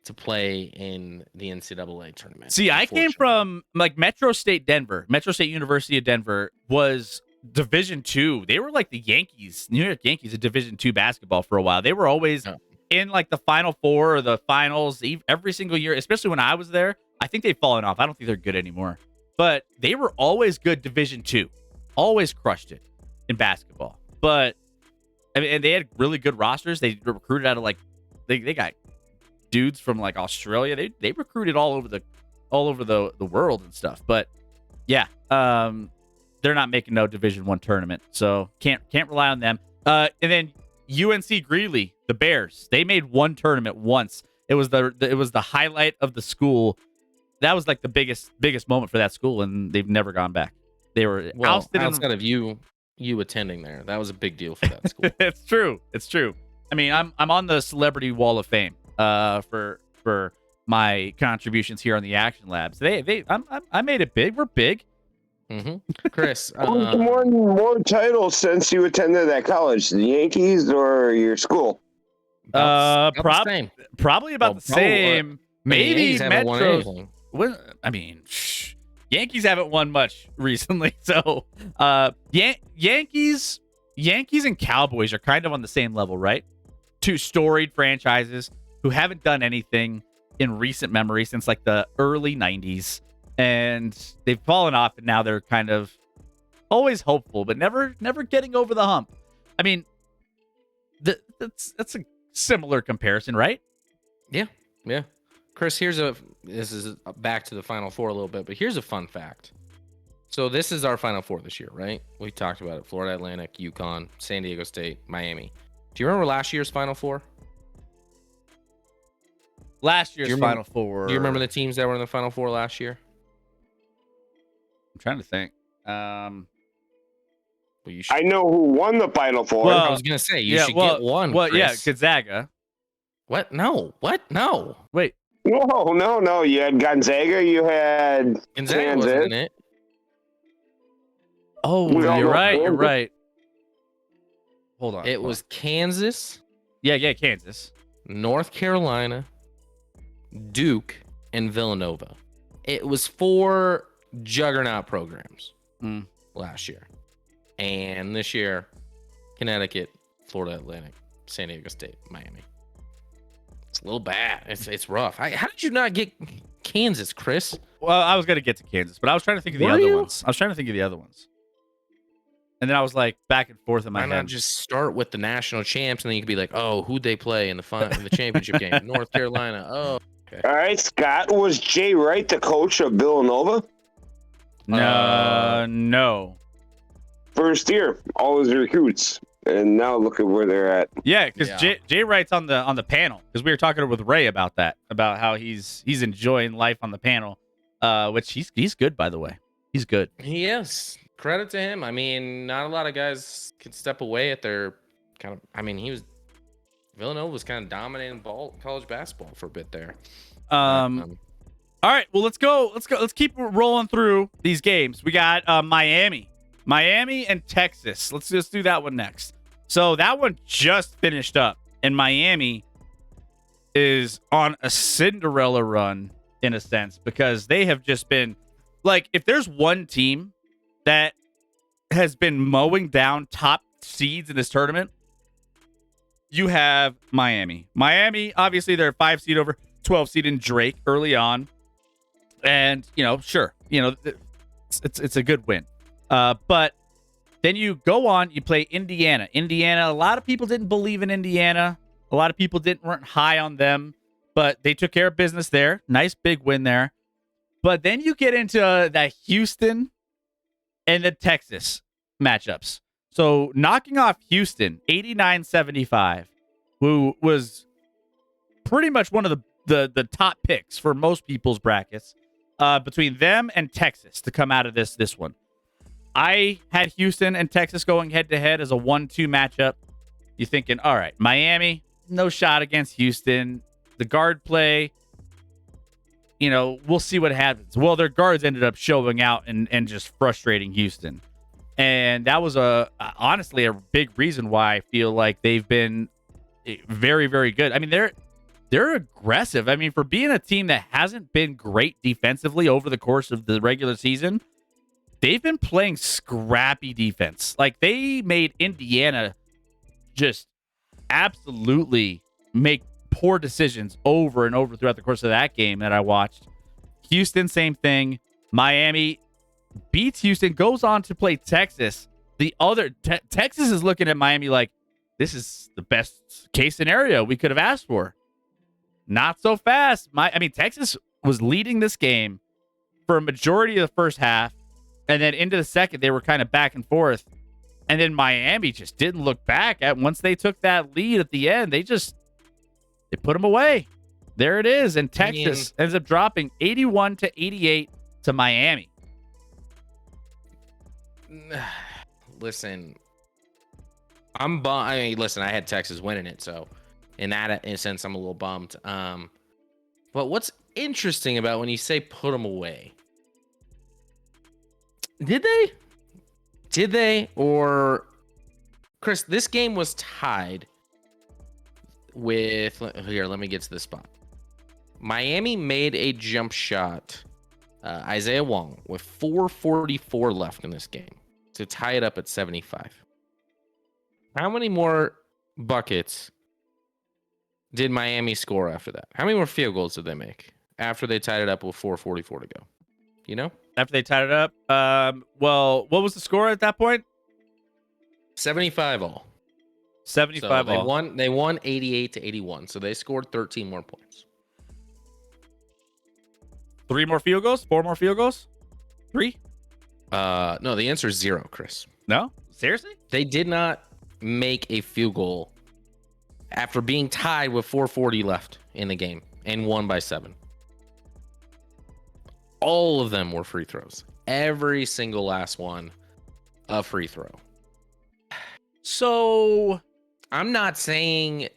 to play in the NCAA tournament. See, I came from like Metro State University of Denver was Division II. They were like the Yankees, New York Yankees of Division II basketball for a while. They were always in like the Final Four or the finals every single year, especially when I was there. I think they've fallen off. I don't think they're good anymore, but they were always good Division II, always crushed it in basketball. But I mean, and they had really good rosters. They recruited out of like they got dudes from like Australia. They recruited all over the world and stuff. But yeah, they're not making no Division I tournament, so can't rely on them. And then UNC Greeley, the Bears, they made one tournament once. It was the highlight of the school. That was like the biggest moment for that school, and they've never gone back. They were ousted outside of you attending there. That was a big deal for that school. It's true. I mean, I'm on the celebrity wall of fame for my contributions here on the Action Labs. I made it big. We're big. Mm-hmm. Chris, more titles since you attended that college, the Yankees or your school? Probably about the same. Maybe Metro. I mean, Yankees haven't won much recently, so Yankees and Cowboys are kind of on the same level, right? Two storied franchises who haven't done anything in recent memory since like the early 90s, and they've fallen off, and now they're kind of always hopeful, but never getting over the hump. I mean, that's a similar comparison, right? Yeah. Chris, this is back to the Final Four a little bit, but here's a fun fact. So this is our Final Four this year, right? We talked about it. Florida Atlantic, Uconn, San Diego State, Miami. Do you remember last year's Final Four? Final Four. Do you remember the teams that were in the Final Four last year? I'm trying to think. I know who won the Final Four. Well, I was going to say, you should get one, Well, Chris. yeah, Gonzaga. What? No. What? No. Wait. No. You had Gonzaga. You had Gonzaga Kansas. wasn't in it. Oh, you're right. Hold on. It was Kansas. Yeah, Kansas. North Carolina, Duke, and Villanova. It was 4 juggernaut programs last year. And this year, Connecticut, Florida Atlantic, San Diego State, Miami. It's a little bad. It's rough. How did you not get Kansas, Chris? Well, I was going to get to Kansas, but I was trying to think of the other ones. And then I was like back and forth in my head. Why not just start with the national champs, and then you could be like, oh, who'd they play in the championship game? North Carolina. Oh, okay. All right, Scott. Was Jay Wright the coach of Villanova? No. First year, all his recruits, and now look at where they're at. Yeah, because Jay Wright's on the panel, because we were talking with Ray about that, about how he's enjoying life on the panel, which he's good, by the way. He's good. He is. Credit to him. I mean, not a lot of guys can step away at their kind of. I mean, Villanova was kind of dominating college basketball for a bit there. All right, well, let's go. Let's keep rolling through these games. We got Miami and Texas. Let's just do that one next. So that one just finished up, and Miami is on a Cinderella run in a sense, because they have just been like, if there's one team that has been mowing down top seeds in this tournament, you have Miami. Miami, obviously, they're a 5 seed over 12 seed in Drake early on. And, sure, it's a good win. But then you go on, you play Indiana. A lot of people didn't believe in Indiana. A lot of people weren't high on them, but they took care of business there. Nice big win there. But then you get into the Houston and the Texas matchups. So knocking off Houston 89-75, who was pretty much one of the top picks for most people's brackets, between them and Texas to come out of this one. I had Houston and Texas going head-to-head as a 1-2 matchup. You're thinking, all right, Miami, no shot against Houston. The guard play, we'll see what happens. Well, their guards ended up showing out and just frustrating Houston. And that was honestly a big reason why I feel like they've been very, very good. I mean, they're aggressive. I mean, for being a team that hasn't been great defensively over the course of the regular season, they've been playing scrappy defense. Like, they made Indiana just absolutely make poor decisions over and over throughout the course of that game that I watched. Houston, same thing. Miami beats Houston, goes on to play Texas. The other Texas is looking at Miami like, this is the best case scenario we could have asked for. Not so fast. Texas was leading this game for a majority of the first half, and then into the second, they were kind of back and forth. And then Miami just didn't look back. Once they took that lead at the end, they put them away. There it is. And Texas ends up dropping 81-88 to Miami. Listen, I'm bummed. I mean, listen, I had Texas winning it, so in that sense, I'm a little bummed. But what's interesting about when you say put them away? Did they? Or Chris, this game was tied with, here, let me get to this spot. Miami made a jump shot, Isaiah Wong, with 4:44 left in this game to tie it up at 75. How many more buckets did Miami score after that? How many more field goals did they make after they tied it up with 4:44 to go? You know? After they tied it up? Well, what was the score at that point? 75 all. 75 so all. They won 88-81, so they scored 13 more points. 3 more field goals? 4 more field goals? 3? No, the answer is 0, Chris. No? Seriously? They did not make a field goal after being tied with 4:40 left in the game and won by 7. All of them were free throws. Every single last one a free throw. So I'm not saying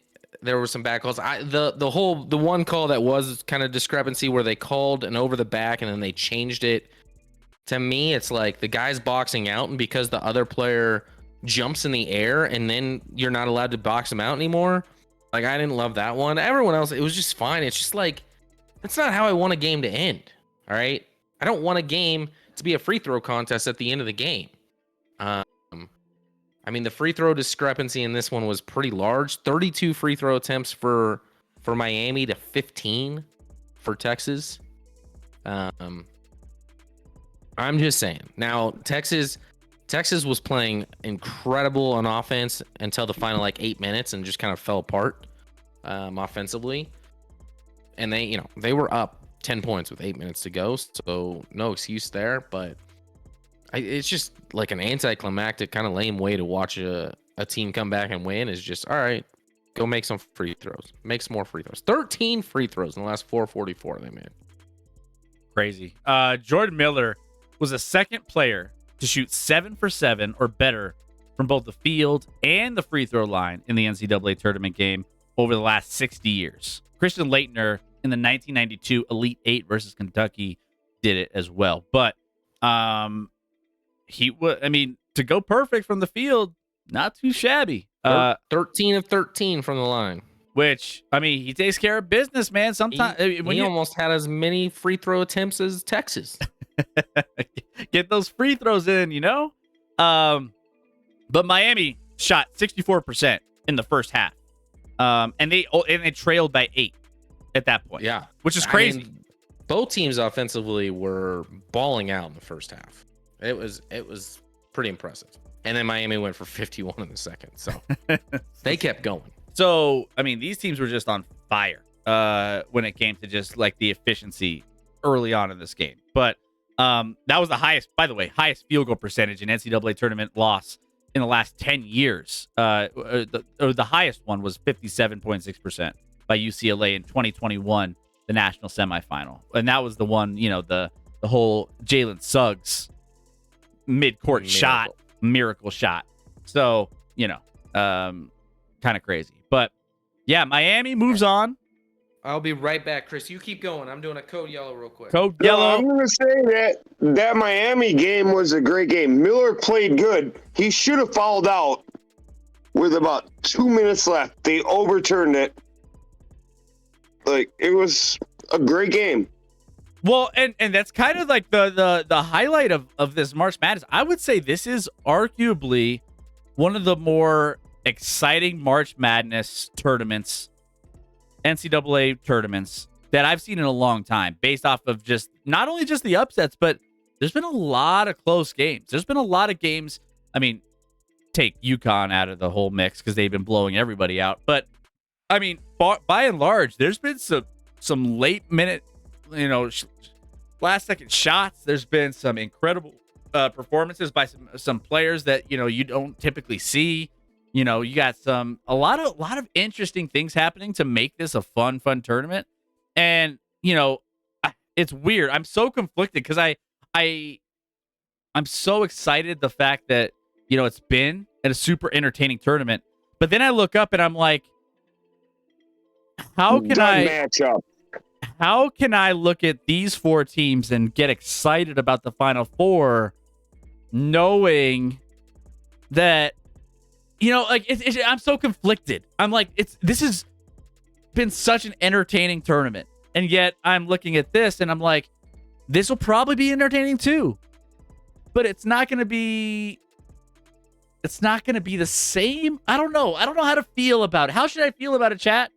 there were some bad calls. The one call that was kind of discrepancy where they called an over the back and then they changed it. To me, it's like the guy's boxing out, and because the other player jumps in the air and then you're not allowed to box him out anymore. Like, I didn't love that one. Everyone else, it was just fine. It's just like, that's not how I want a game to end. All right. I don't want a game to be a free throw contest at the end of the game. I mean, the free throw discrepancy in this one was pretty large. 32 free throw attempts for Miami to 15 for Texas. I'm just saying. Now, Texas was playing incredible on offense until the final 8 minutes and just kind of fell apart offensively. And they were up 10 points with 8 minutes to go, so no excuse there. But it's just like an anticlimactic kind of lame way to watch a team come back and win. Is just, all right, go make some free throws. Make some more free throws. 13 free throws in the last 4:44 they made. Crazy. Jordan Miller was the second player to shoot 7 for 7 or better from both the field and the free throw line in the NCAA tournament game over the last 60 years. Christian Laettner in the 1992 Elite Eight versus Kentucky did it as well. But to go perfect from the field, not too shabby. 13 of 13 from the line. Which, he takes care of business, man. Sometimes he almost had as many free throw attempts as Texas. Get those free throws in, But Miami shot 64% in the first half. And they trailed by 8 at that point. Yeah. Which is crazy. Both teams offensively were balling out in the first half. It was pretty impressive. And then Miami went for 51 in the second. So they kept going. So, these teams were just on fire when it came to just the efficiency early on in this game. But that was the highest field goal percentage in NCAA tournament loss in the last 10 years. The highest one was 57.6% by UCLA in 2021, the national semifinal. And that was the one, the whole Jalen Suggs mid-court miracle shot. So, kind of crazy. But yeah, Miami moves on. I'll be right back, Chris. You keep going. I'm doing a code yellow real quick. Code yellow. I'm going to say that Miami game was a great game. Miller played good. He should have fouled out with about 2 minutes left. They overturned it. Like, it was a great game. Well, and that's kind of like the highlight of this March Madness. I would say this is arguably one of the more exciting March Madness tournaments, NCAA tournaments, that I've seen in a long time, based off of just not only just the upsets, but there's been a lot of close games. There's been a lot of games. I mean, take Uconn out of the whole mix because they've been blowing everybody out. But I mean, by and large, there's been some late minute, last second shots. There's been some incredible performances by some players that you don't typically see. You got a lot of interesting things happening to make this a fun tournament. And it's weird. I'm so conflicted because I'm so excited the fact that it's been a super entertaining tournament. But then I look up and I'm like, how can I look at these four teams and get excited about the Final Four, knowing that I'm so conflicted. I'm like, this has been such an entertaining tournament, and yet I'm looking at this and I'm like, this will probably be entertaining too, but it's not going to be the same. I don't know how to feel about it. How should I feel about it, chat?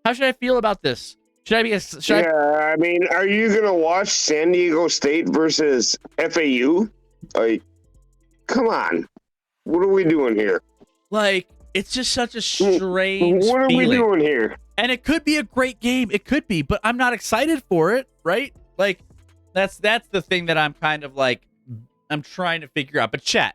How should I feel about this? I mean, are you going to watch San Diego State versus FAU? Like, come on. What are we doing here? Like, it's just such a strange What are feeling. we doing here? And it could be a great game. It could be, but I'm not excited for it, right? Like, that's the thing that I'm kind of like, I'm trying to figure out. But chat,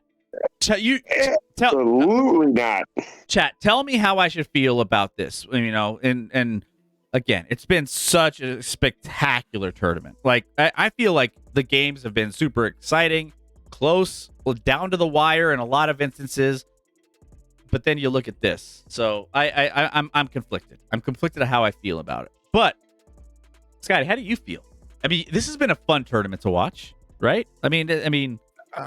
absolutely not. Chat, tell me how I should feel about this. And again, it's been such a spectacular tournament. Like, I feel like the games have been super exciting, close, down to the wire in a lot of instances. But then you look at this. So I'm conflicted. I'm conflicted at how I feel about it. But Scotty, how do you feel? I mean, this has been a fun tournament to watch, right? I mean,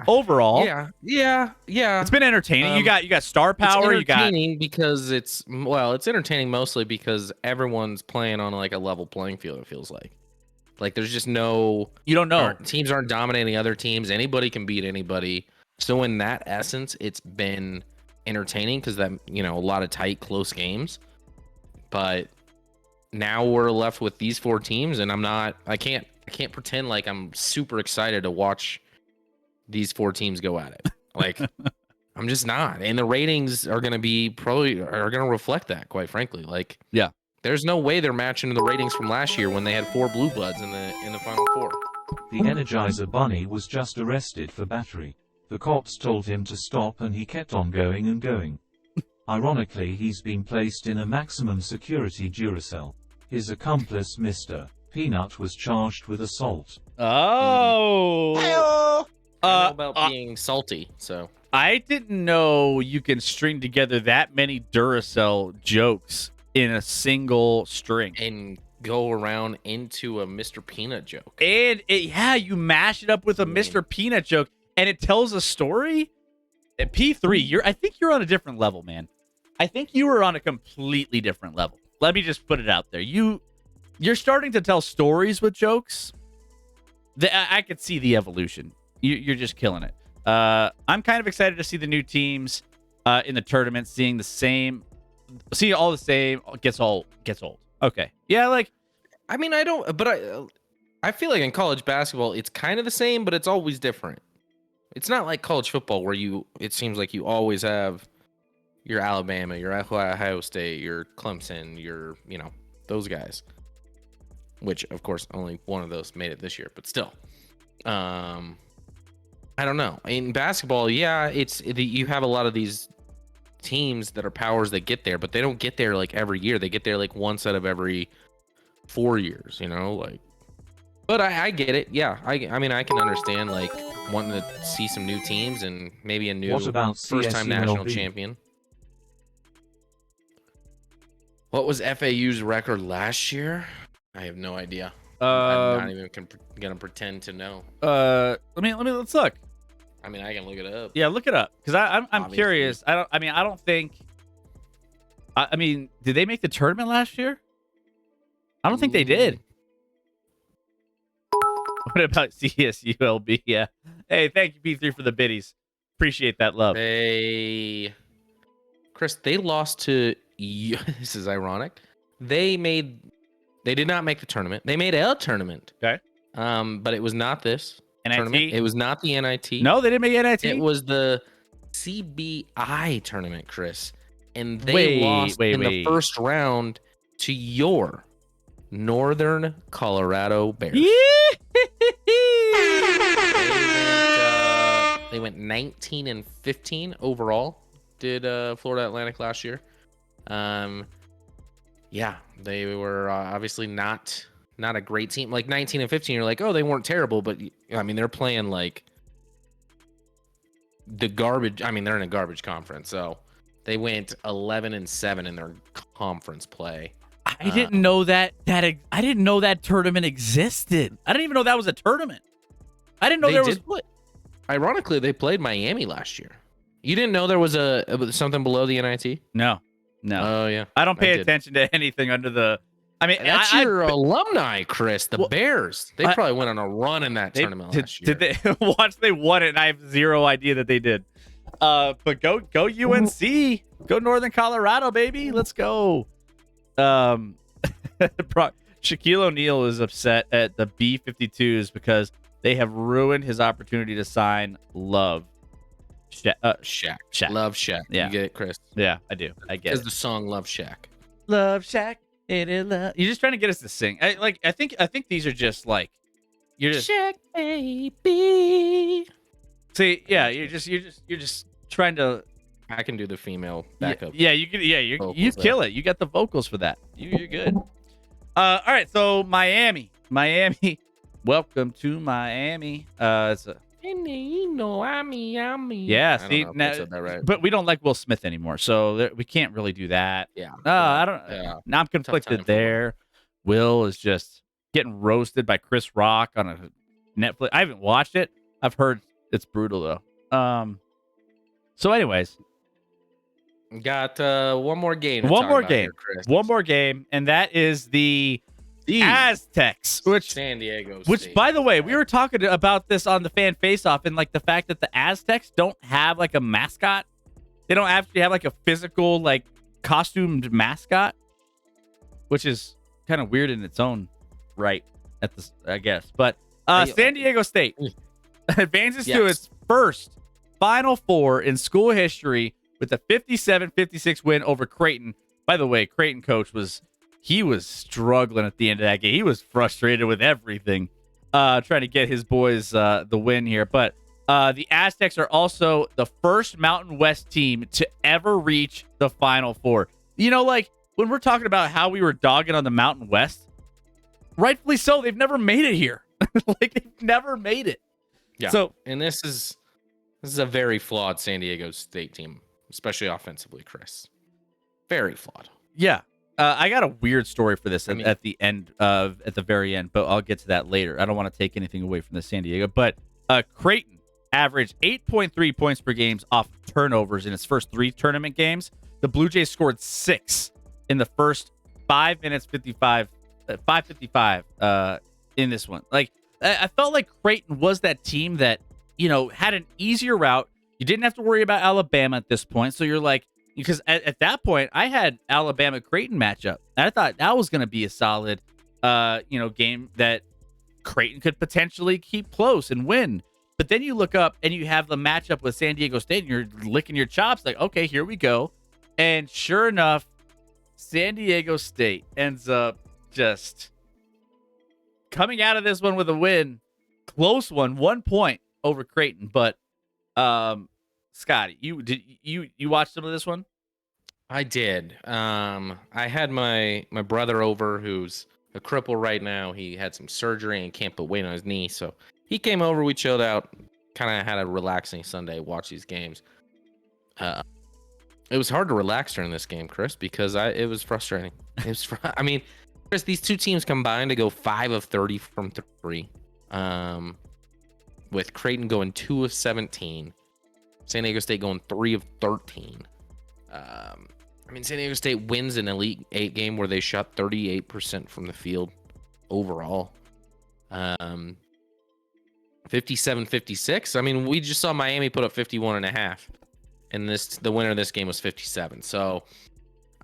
overall, yeah. It's been entertaining. You got star power. It's entertaining because it's entertaining mostly because everyone's playing on like a level playing field. It feels like there's just no, you don't know, teams aren't dominating other teams. Anybody can beat anybody. So in that essence, it's been entertaining because that a lot of tight, close games. But now we're left with these four teams, and I can't pretend like I'm super excited to watch these four teams go at it. Like, I'm just not. And the ratings are going to reflect that, quite frankly. Like, yeah, there's no way they're matching the ratings from last year when they had 4 blue bloods in the Final Four. The Energizer Bunny was just arrested for battery. The cops told him to stop and he kept on going and going. Ironically, he's been placed in a maximum security Duracell. His accomplice, Mr. Peanut, was charged with assault. Oh! I know about being salty, so. I didn't know you can string together that many Duracell jokes in a single string. And go around into a Mr. Peanut joke. And you mash it up with a Mr. Peanut joke, and it tells a story. At P3, I think you're on a different level, man. I think you are on a completely different level. Let me just put it out there. You're starting to tell stories with jokes. I could see the evolution. You're just killing it. I'm kind of excited to see the new teams in the tournament, seeing all the same gets old. Okay. Yeah, like, I mean, I feel like in college basketball, it's kind of the same, but it's always different. It's not like college football where it seems like you always have your Alabama, your Ohio State, your Clemson, your, those guys. Which, of course, only one of those made it this year, but still. I don't know. In basketball, yeah, you have a lot of these teams that are powers that get there, but they don't get there like every year. They get there like once out of every 4 years, like. But I get it. Yeah, I mean, I can understand like wanting to see some new teams and maybe a new first-time national champion. What was FAU's record last year? I have no idea. I'm not even gonna pretend to know. Let's look. I mean, I can look it up. Yeah, look it up because I'm curious. I don't think. I mean, did they make the tournament last year? I don't think they did. What about CSULB? Yeah. Hey, thank you, P3, for the biddies. Appreciate that love. Chris, they lost to. This is ironic. They did not make the tournament. They made a tournament. Okay. But it was not this NIT? tournament. It was not the NIT. No, they didn't make NIT. It was the CBI tournament, Chris. And they lost in the first round to your Northern Colorado Bears. They went 19-15 overall. Did Florida Atlantic last year? Yeah, they were obviously not a great team. Like 19-15, you're like, oh, they weren't terrible, but I mean, they're playing like the garbage. I mean, they're in a garbage conference, so they went 11-7 in their conference play. I didn't know that I didn't know that tournament existed. I didn't even know that was a tournament. I didn't know there was. Ironically, they played Miami last year. You didn't know there was something below the NIT? No. Oh yeah. I don't pay attention to anything under the. I mean, that's your alumni, Chris. The Bears. They probably went on a run in that tournament last year. Did they? Once they won it, and I have zero idea that they did. But go UNC, go Northern Colorado, baby. Let's go. Shaquille O'Neal is upset at the B-52s because they have ruined his opportunity to sign Love. Shaq. Love Shaq. Yeah. You get it, Chris? Yeah, I do. I get it. Because the song Love Shaq. Love Shaq. You're just trying to get us to sing. I think these are just like you're just Shaq, baby. See, yeah, you're just trying to. I can do the female backup. Yeah, you can. Yeah, you kill it. You got the vocals for that. You're good. All right, so Miami. Welcome to Miami. It's a. Yeah, see, now, right. But we don't like Will Smith anymore, so we can't really do that. Yeah. I don't. Yeah. Now I'm conflicted there. Will is just getting roasted by Chris Rock on a Netflix. I haven't watched it. I've heard it's brutal though. So, anyways, got one more game. One more game, and that is the Aztecs, which San Diego State. Which, by the way, we were talking about this on the fan face-off, and like the fact that the Aztecs don't have like a mascot. They don't actually have like a physical, like costumed mascot, which is kind of weird in its own right. At this, I guess. But San Diego State advances to its first Final Four in school history with a 57-56 win over Creighton. By the way, Creighton coach was struggling at the end of that game. He was frustrated with everything, trying to get his boys the win here. But the Aztecs are also the first Mountain West team to ever reach the Final Four. You know, like when we're talking about how we were dogging on the Mountain West, rightfully so, they've never made it here. Like they've never made it. Yeah. So, and this is a very flawed San Diego State team, especially offensively, Chris. Very flawed. Yeah. I got a weird story for this at the very end, but I'll get to that later. I don't want to take anything away from the San Diego, but Creighton averaged 8.3 points per game off turnovers in its first 3 tournament games. The Blue Jays scored 6 in the first 5 minutes 55 in this one. Like I felt like Creighton was that team that, you know, had an easier route. You didn't have to worry about Alabama at this point, so you're like, because at that point, I had Alabama-Creighton matchup. And I thought that was going to be a solid, game that Creighton could potentially keep close and win. But then you look up and you have the matchup with San Diego State, and you're licking your chops like, okay, here we go. And sure enough, San Diego State ends up just coming out of this one with a win. Close one, 1 point over Creighton. But Scotty, you watched some of this one? I did. I had my brother over, who's a cripple right now. He had some surgery and can't put weight on his knee, so he came over. We chilled out, kind of had a relaxing Sunday, watched these games. it was hard to relax during this game, Chris, because it was frustrating. I mean, Chris, these two teams combined to go 5 of 30 from 3, with Creighton going 2 of 17, San Diego State going 3 of 13. I mean, San Diego State wins an Elite 8 game where they shot 38% from the field overall. 57-56. I mean, we just saw Miami put up 51.5, and the winner of this game was 57. So,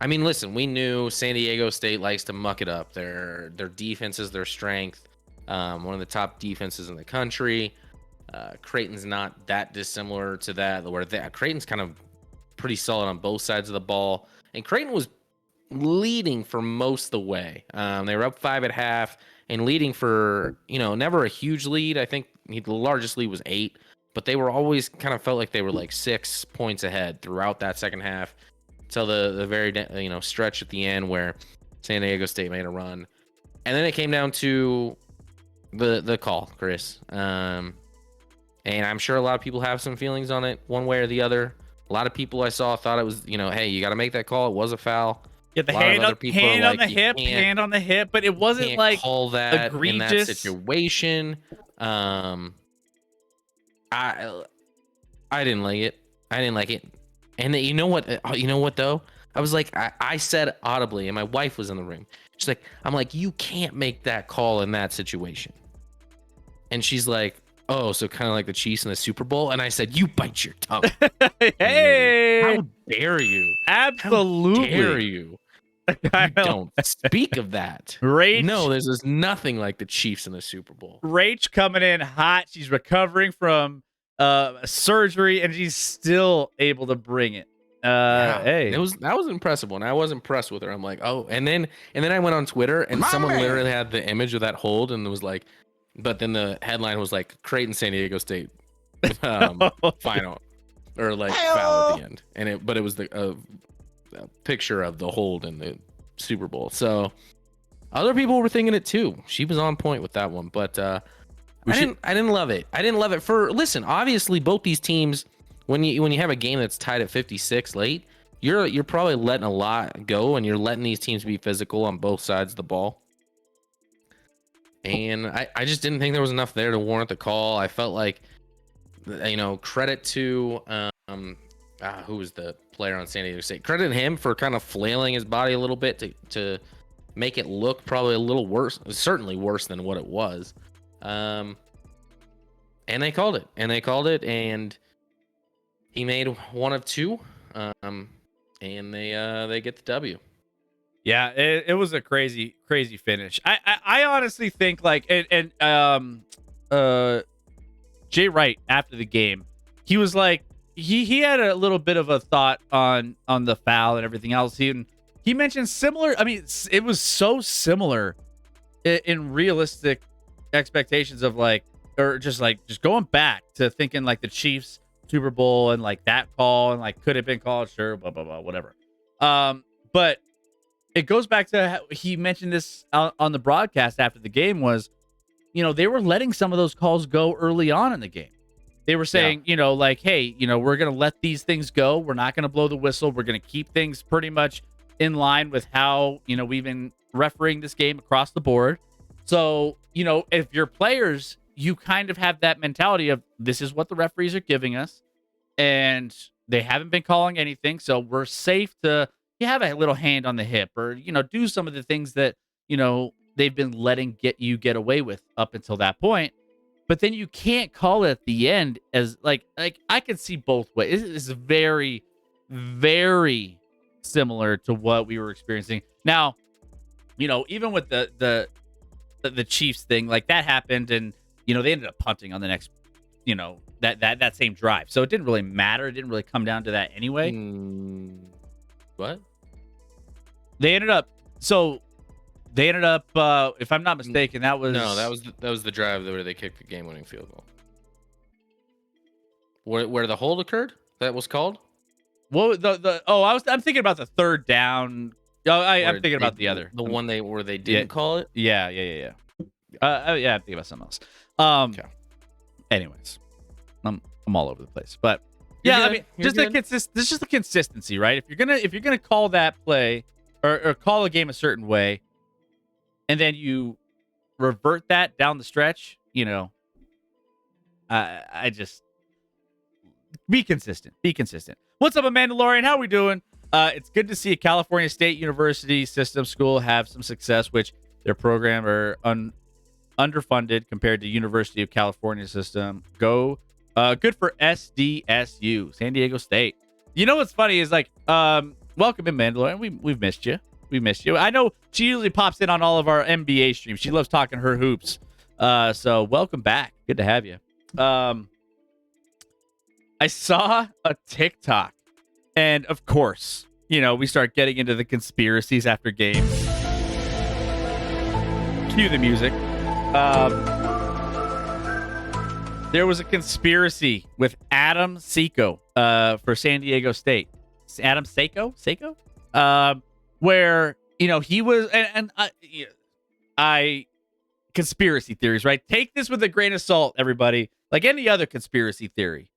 I mean, listen, we knew San Diego State likes to muck it up. Their defense is their strength. One of the top defenses in the country. Creighton's not that dissimilar to that. Where Creighton's kind of pretty solid on both sides of the ball, and Creighton was leading for most of the way. They were up 5 at half and leading for, never a huge lead. I think the largest lead was 8, but they were always kind of felt like they were like 6 points ahead throughout that second half until the very stretch at the end where San Diego State made a run, and then it came down to the call, Chris. And I'm sure a lot of people have some feelings on it one way or the other. A lot of people I saw thought it was, hey, you got to make that call. It was a foul. Yeah, the hand on the hip, but it wasn't like call that egregious. In that situation. I didn't like it. And you know what though? I was like, I said audibly, and my wife was in the room. She's like, I'm like, you can't make that call in that situation. And she's like, oh, so kind of like the Chiefs in the Super Bowl? And I said, you bite your tongue. Hey! How dare you? Absolutely. How dare you? You don't speak of that. Rach, no, there's nothing like the Chiefs in the Super Bowl. Rach coming in hot. She's recovering from surgery, and she's still able to bring it. Hey, that was impressive. And I was impressed with her. I'm like, oh, and then I went on Twitter, and someone literally had the image of that hold, and it was like, but then the headline was like Creighton San Diego State final, or like foul at the end, and it was the a picture of the hold in the Super Bowl. So other people were thinking it too. She was on point with that one, but I didn't love it. Listen, obviously both these teams, when you have a game that's tied at 56 late, you're probably letting a lot go, and you're letting these teams be physical on both sides of the ball. And I just didn't think there was enough there to warrant the call. I felt like, credit to who was the player on San Diego State? Credit him for kind of flailing his body a little bit to make it look probably a little worse, certainly worse than what it was. And they called it, and he made one of 2, and they get the W. Yeah, it was a crazy finish. I honestly think like Jay Wright after the game, he was like he had a little bit of a thought on the foul and everything else. He mentioned similar. I mean, it was so similar in realistic expectations of like, or just going back to thinking like the Chiefs Super Bowl and like that call and like could have been called, sure, blah blah blah, whatever. But it goes back to how he mentioned this on the broadcast after the game was, they were letting some of those calls go early on in the game. They were saying, like, hey, we're going to let these things go. We're not going to blow the whistle. We're going to keep things pretty much in line with how, we've been refereeing this game across the board. So, if you're players, you kind of have that mentality of this is what the referees are giving us, and they haven't been calling anything. So we're safe to have a little hand on the hip or, do some of the things that, they've been letting get away with up until that point. But then you can't call it at the end as like I can see both ways. It's very, very similar to what we were experiencing. Now, even with the Chiefs thing, like that happened, and they ended up punting on the next, that same drive. So it didn't really matter. It didn't really come down to that anyway. What? They ended up, if I'm not mistaken, that was the drive where they kicked the game-winning field goal. Where the hold occurred? That was called? Well, I'm thinking about the third down. I'm thinking about the other, the one where they didn't call it. Yeah. I'm thinking about something else. Okay. Anyways, I'm all over the place, but Yeah, I mean, just this is just the consistency, right? If you're gonna call that play or call a game a certain way, and then you revert that down the stretch, I just be consistent. Be consistent. What's up, Mandalorian? How are we doing? It's good to see a California State University system school have some success, which their program are underfunded compared to University of California system. Good for SDSU, San Diego State. You know what's funny is welcome in, Mandalorian. We've missed you. We missed you. I know she usually pops in on all of our NBA streams. She loves talking her hoops. So welcome back. Good to have you. I saw a TikTok, and of course, we start getting into the conspiracies after games. Cue the music. There was a conspiracy with Adam Seiko for San Diego State. Adam Seiko? Where, he was, and I conspiracy theories, right? Take this with a grain of salt, everybody, like any other conspiracy theory.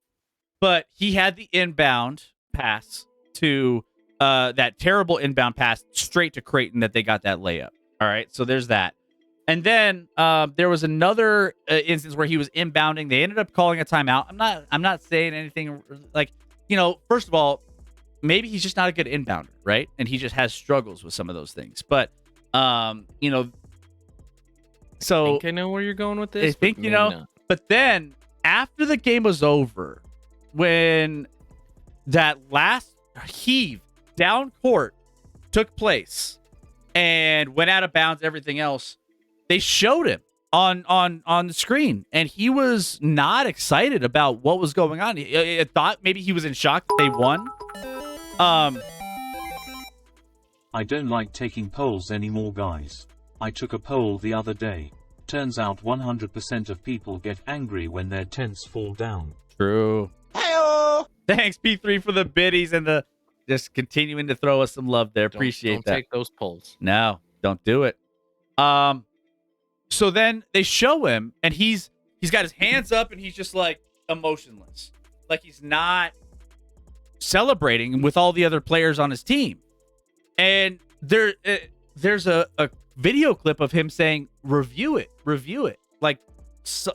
But he had the inbound pass to that terrible inbound pass straight to Creighton that they got that layup. All right, so there's that. And then there was another instance where he was inbounding. They ended up calling a timeout. I'm not saying anything first of all, maybe he's just not a good inbounder, right? And he just has struggles with some of those things. But so I think I know where you're going with this. I think not. But then after the game was over, when that last heave down court took place and went out of bounds, everything else, they showed him on the screen, and he was not excited about what was going on. I thought maybe he was in shock that they won. I don't like taking polls anymore, guys. I took a poll the other day. Turns out 100% of people get angry when their tents fall down. True. Hi-oh! Thanks, P3, for the biddies and the just continuing to throw us some love there. Appreciate that. Don't take those polls. No, don't do it. So then they show him, and he's got his hands up, and he's just like emotionless, like he's not celebrating with all the other players on his team. And there's a video clip of him saying, review it, like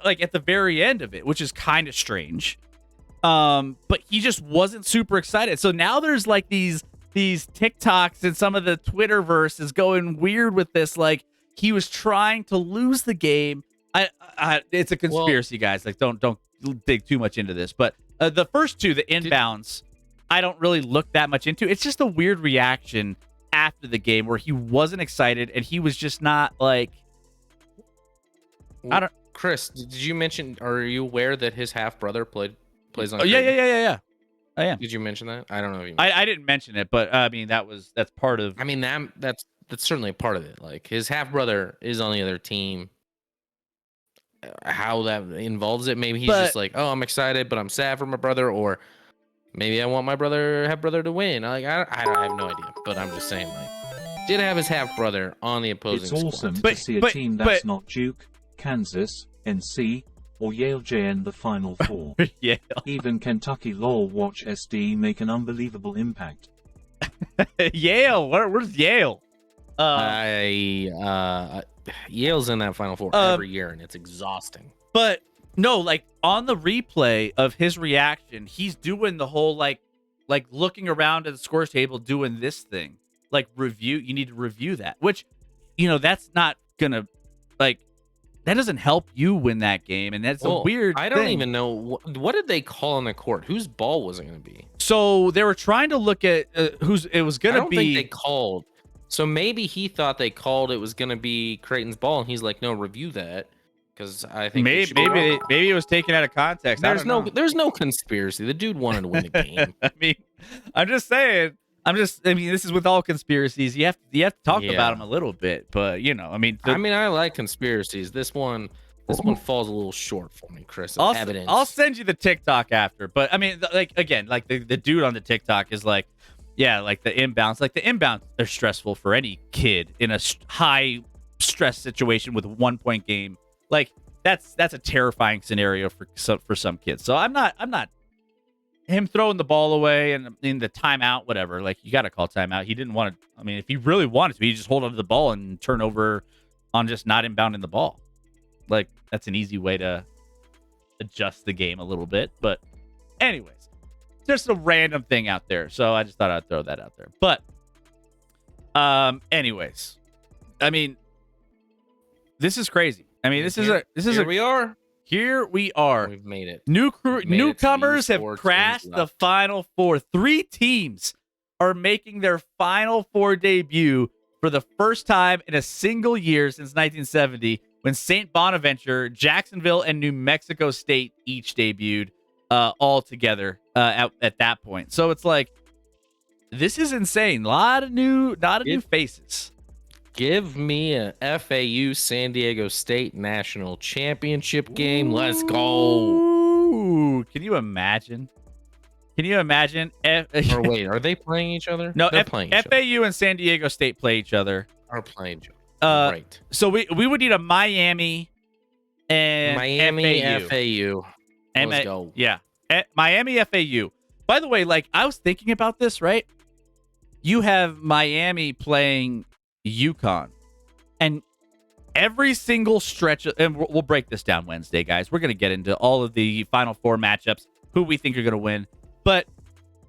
at the very end of it, which is kind of strange. But he just wasn't super excited. So now there's like these TikToks and some of the Twitterverse is going weird with this. Like he was trying to lose the game. It's a conspiracy, guys. Like don't dig too much into this. But the first two, the inbounds, I don't really look that much into. It's just a weird reaction after the game where he wasn't excited and he was just not like. I don't. Chris, did you mention? Are you aware that his half brother plays on? Oh yeah. I am. Did you mention that? I don't know if you. I didn't mention it, but I mean that's part of. I mean that's certainly a part of it. Like his half brother is on the other team. How that involves it? Maybe he's just like, oh, I'm excited, but I'm sad for my brother, or maybe I want my half brother to win. Like I have no idea, but I'm just saying, like, did have his half brother on the opposing squad. It's awesome squad. to see a team that's not Duke, Kansas, NC, or Yale in the Final Four. Yeah. Even Kentucky lol watch SD make an unbelievable impact. Yale, where's Yale? Yale's in that Final Four every year, and it's exhausting. But no, like on the replay of his reaction, he's doing the whole like looking around at the scores table, doing this thing, like review. You need to review that, which, that's not gonna that doesn't help you win that game, and that's a weird. I don't thing. even know what did they call on the court. Whose ball was it going to be? So they were trying to look at whose it was going to be. I don't think they called. So maybe he thought they called it was going to be Creighton's ball, and he's like, "No, review that," because I think maybe it was taken out of context. There's no conspiracy. The dude wanted to win the game. I mean, I'm just saying. This is with all conspiracies. You have to talk about them a little bit, but I like conspiracies. This one falls a little short for me, Chris. Evidence. I'll send you the TikTok after, but I mean, the dude on the TikTok is like, yeah, like the inbounds. Like the inbounds, they're stressful for any kid in a high stress situation with a 1-point game. Like that's a terrifying scenario for some kids. So I'm not him throwing the ball away and in the timeout, whatever. Like, you got to call timeout. He didn't want to. I mean, if he really wanted to, he just hold on to the ball and turn over on just not inbounding the ball. Like, that's an easy way to adjust the game a little bit. But anyways, just a random thing out there. So I just thought I'd throw that out there. But anyways, I mean, this is crazy. I mean, Here we are. We've made it. Newcomers have crashed the Final Four. 3 teams are making their Final Four debut for the first time in a single year since 1970, when St. Bonaventure, Jacksonville, and New Mexico State each debuted all together at that point. So it's like, this is insane. A lot of new faces. Give me a FAU San Diego State national championship game. Let's go. Ooh, can you imagine? Or wait, are they playing each other? No, they're playing each FAU and San Diego State play each other. Are playing each other. Right. So we would need a Miami and FAU. Let's go. Yeah. Miami FAU. By the way, like, I was thinking about this, right? You have Miami playing Uconn, and every single stretch, and we'll break this down Wednesday, guys. We're going to get into all of the Final Four matchups, who we think are going to win. But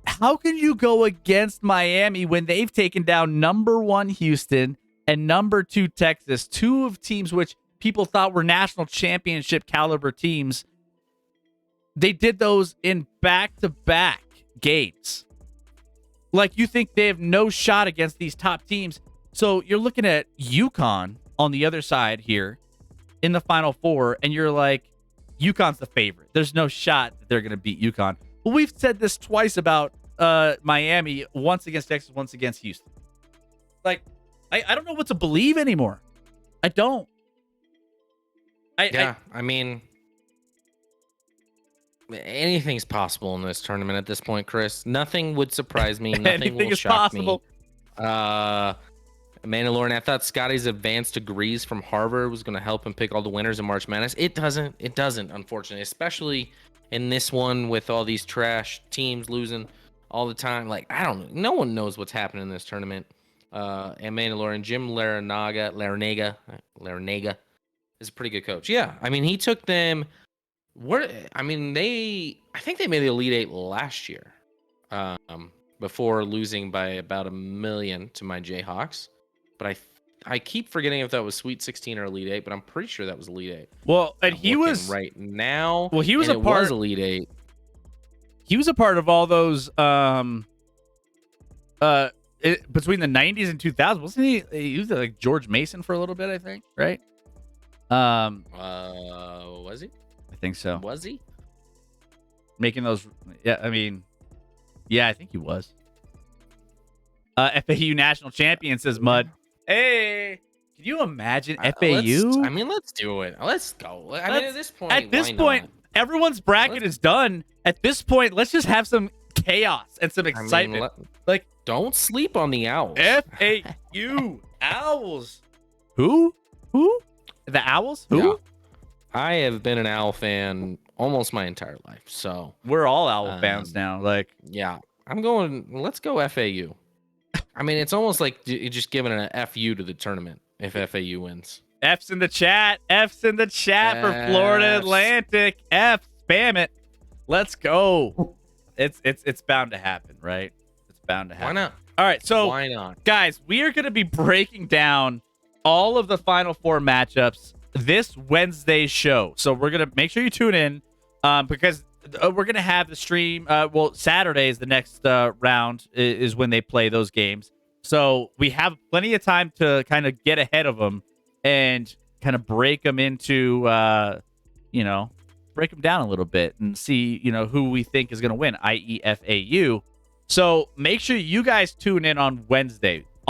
how can you go against Miami when they've taken down number 1 Houston and number 2 Texas, 2 of teams which people thought were national championship caliber teams? They did those in back-to-back games. Like, you think they have no shot against these top teams. So you're looking at Uconn on the other side here in the Final Four, and you're like, Uconn's the favorite. There's no shot that they're going to beat Uconn. But we've said this twice about Miami, once against Texas, once against Houston. Like, I don't know what to believe anymore. I don't. I mean, anything's possible in this tournament at this point, Chris. Nothing would surprise me. Nothing will shock me. Amanda Lauren, I thought Scotty's advanced degrees from Harvard was going to help him pick all the winners in March Madness. It doesn't, unfortunately, especially in this one with all these trash teams losing all the time. Like, I don't know. No one knows what's happening in this tournament. Amanda Lauren, Jim Larinaga is a pretty good coach. Yeah, I mean, he took them. I think they made the Elite Eight last year, before losing by about 1 million to my Jayhawks. But I keep forgetting if that was Sweet 16 or Elite 8, but I'm pretty sure that was Elite 8. Well, and he was right now. Well, he was a part. Was Elite 8. He was a part of all those between the 90s and 2000s, wasn't he? He was like George Mason for a little bit, I think, right? Was he? I think so. Was he making those? Yeah, I mean, yeah, I think he was. FAU national champion, says Mud. Hey, can you imagine FAU? Let's do it. Let's go. At this point, everyone's bracket is done. At this point, let's just have some chaos and some excitement. Don't sleep on the Owls. FAU Owls. Who? The Owls? Who? Yeah. I have been an Owl fan almost my entire life, so we're all Owl fans now. Yeah, let's go FAU. I mean, it's almost like you're just giving an FU to the tournament if FAU wins. F's in the chat for Florida Atlantic. F, spam it. Let's go. It's bound to happen, right? It's bound to happen. Why not? All right, so why not, guys? We are going to be breaking down all of the Final Four matchups this Wednesday's show. So we're going to make sure you tune in because we're going to have the stream. Saturday is the next round is when they play those games. So we have plenty of time to kind of get ahead of them and kind of break them into, break them down a little bit and see, who we think is going to win, i.e. FAU. So make sure you guys tune in on Wednesday.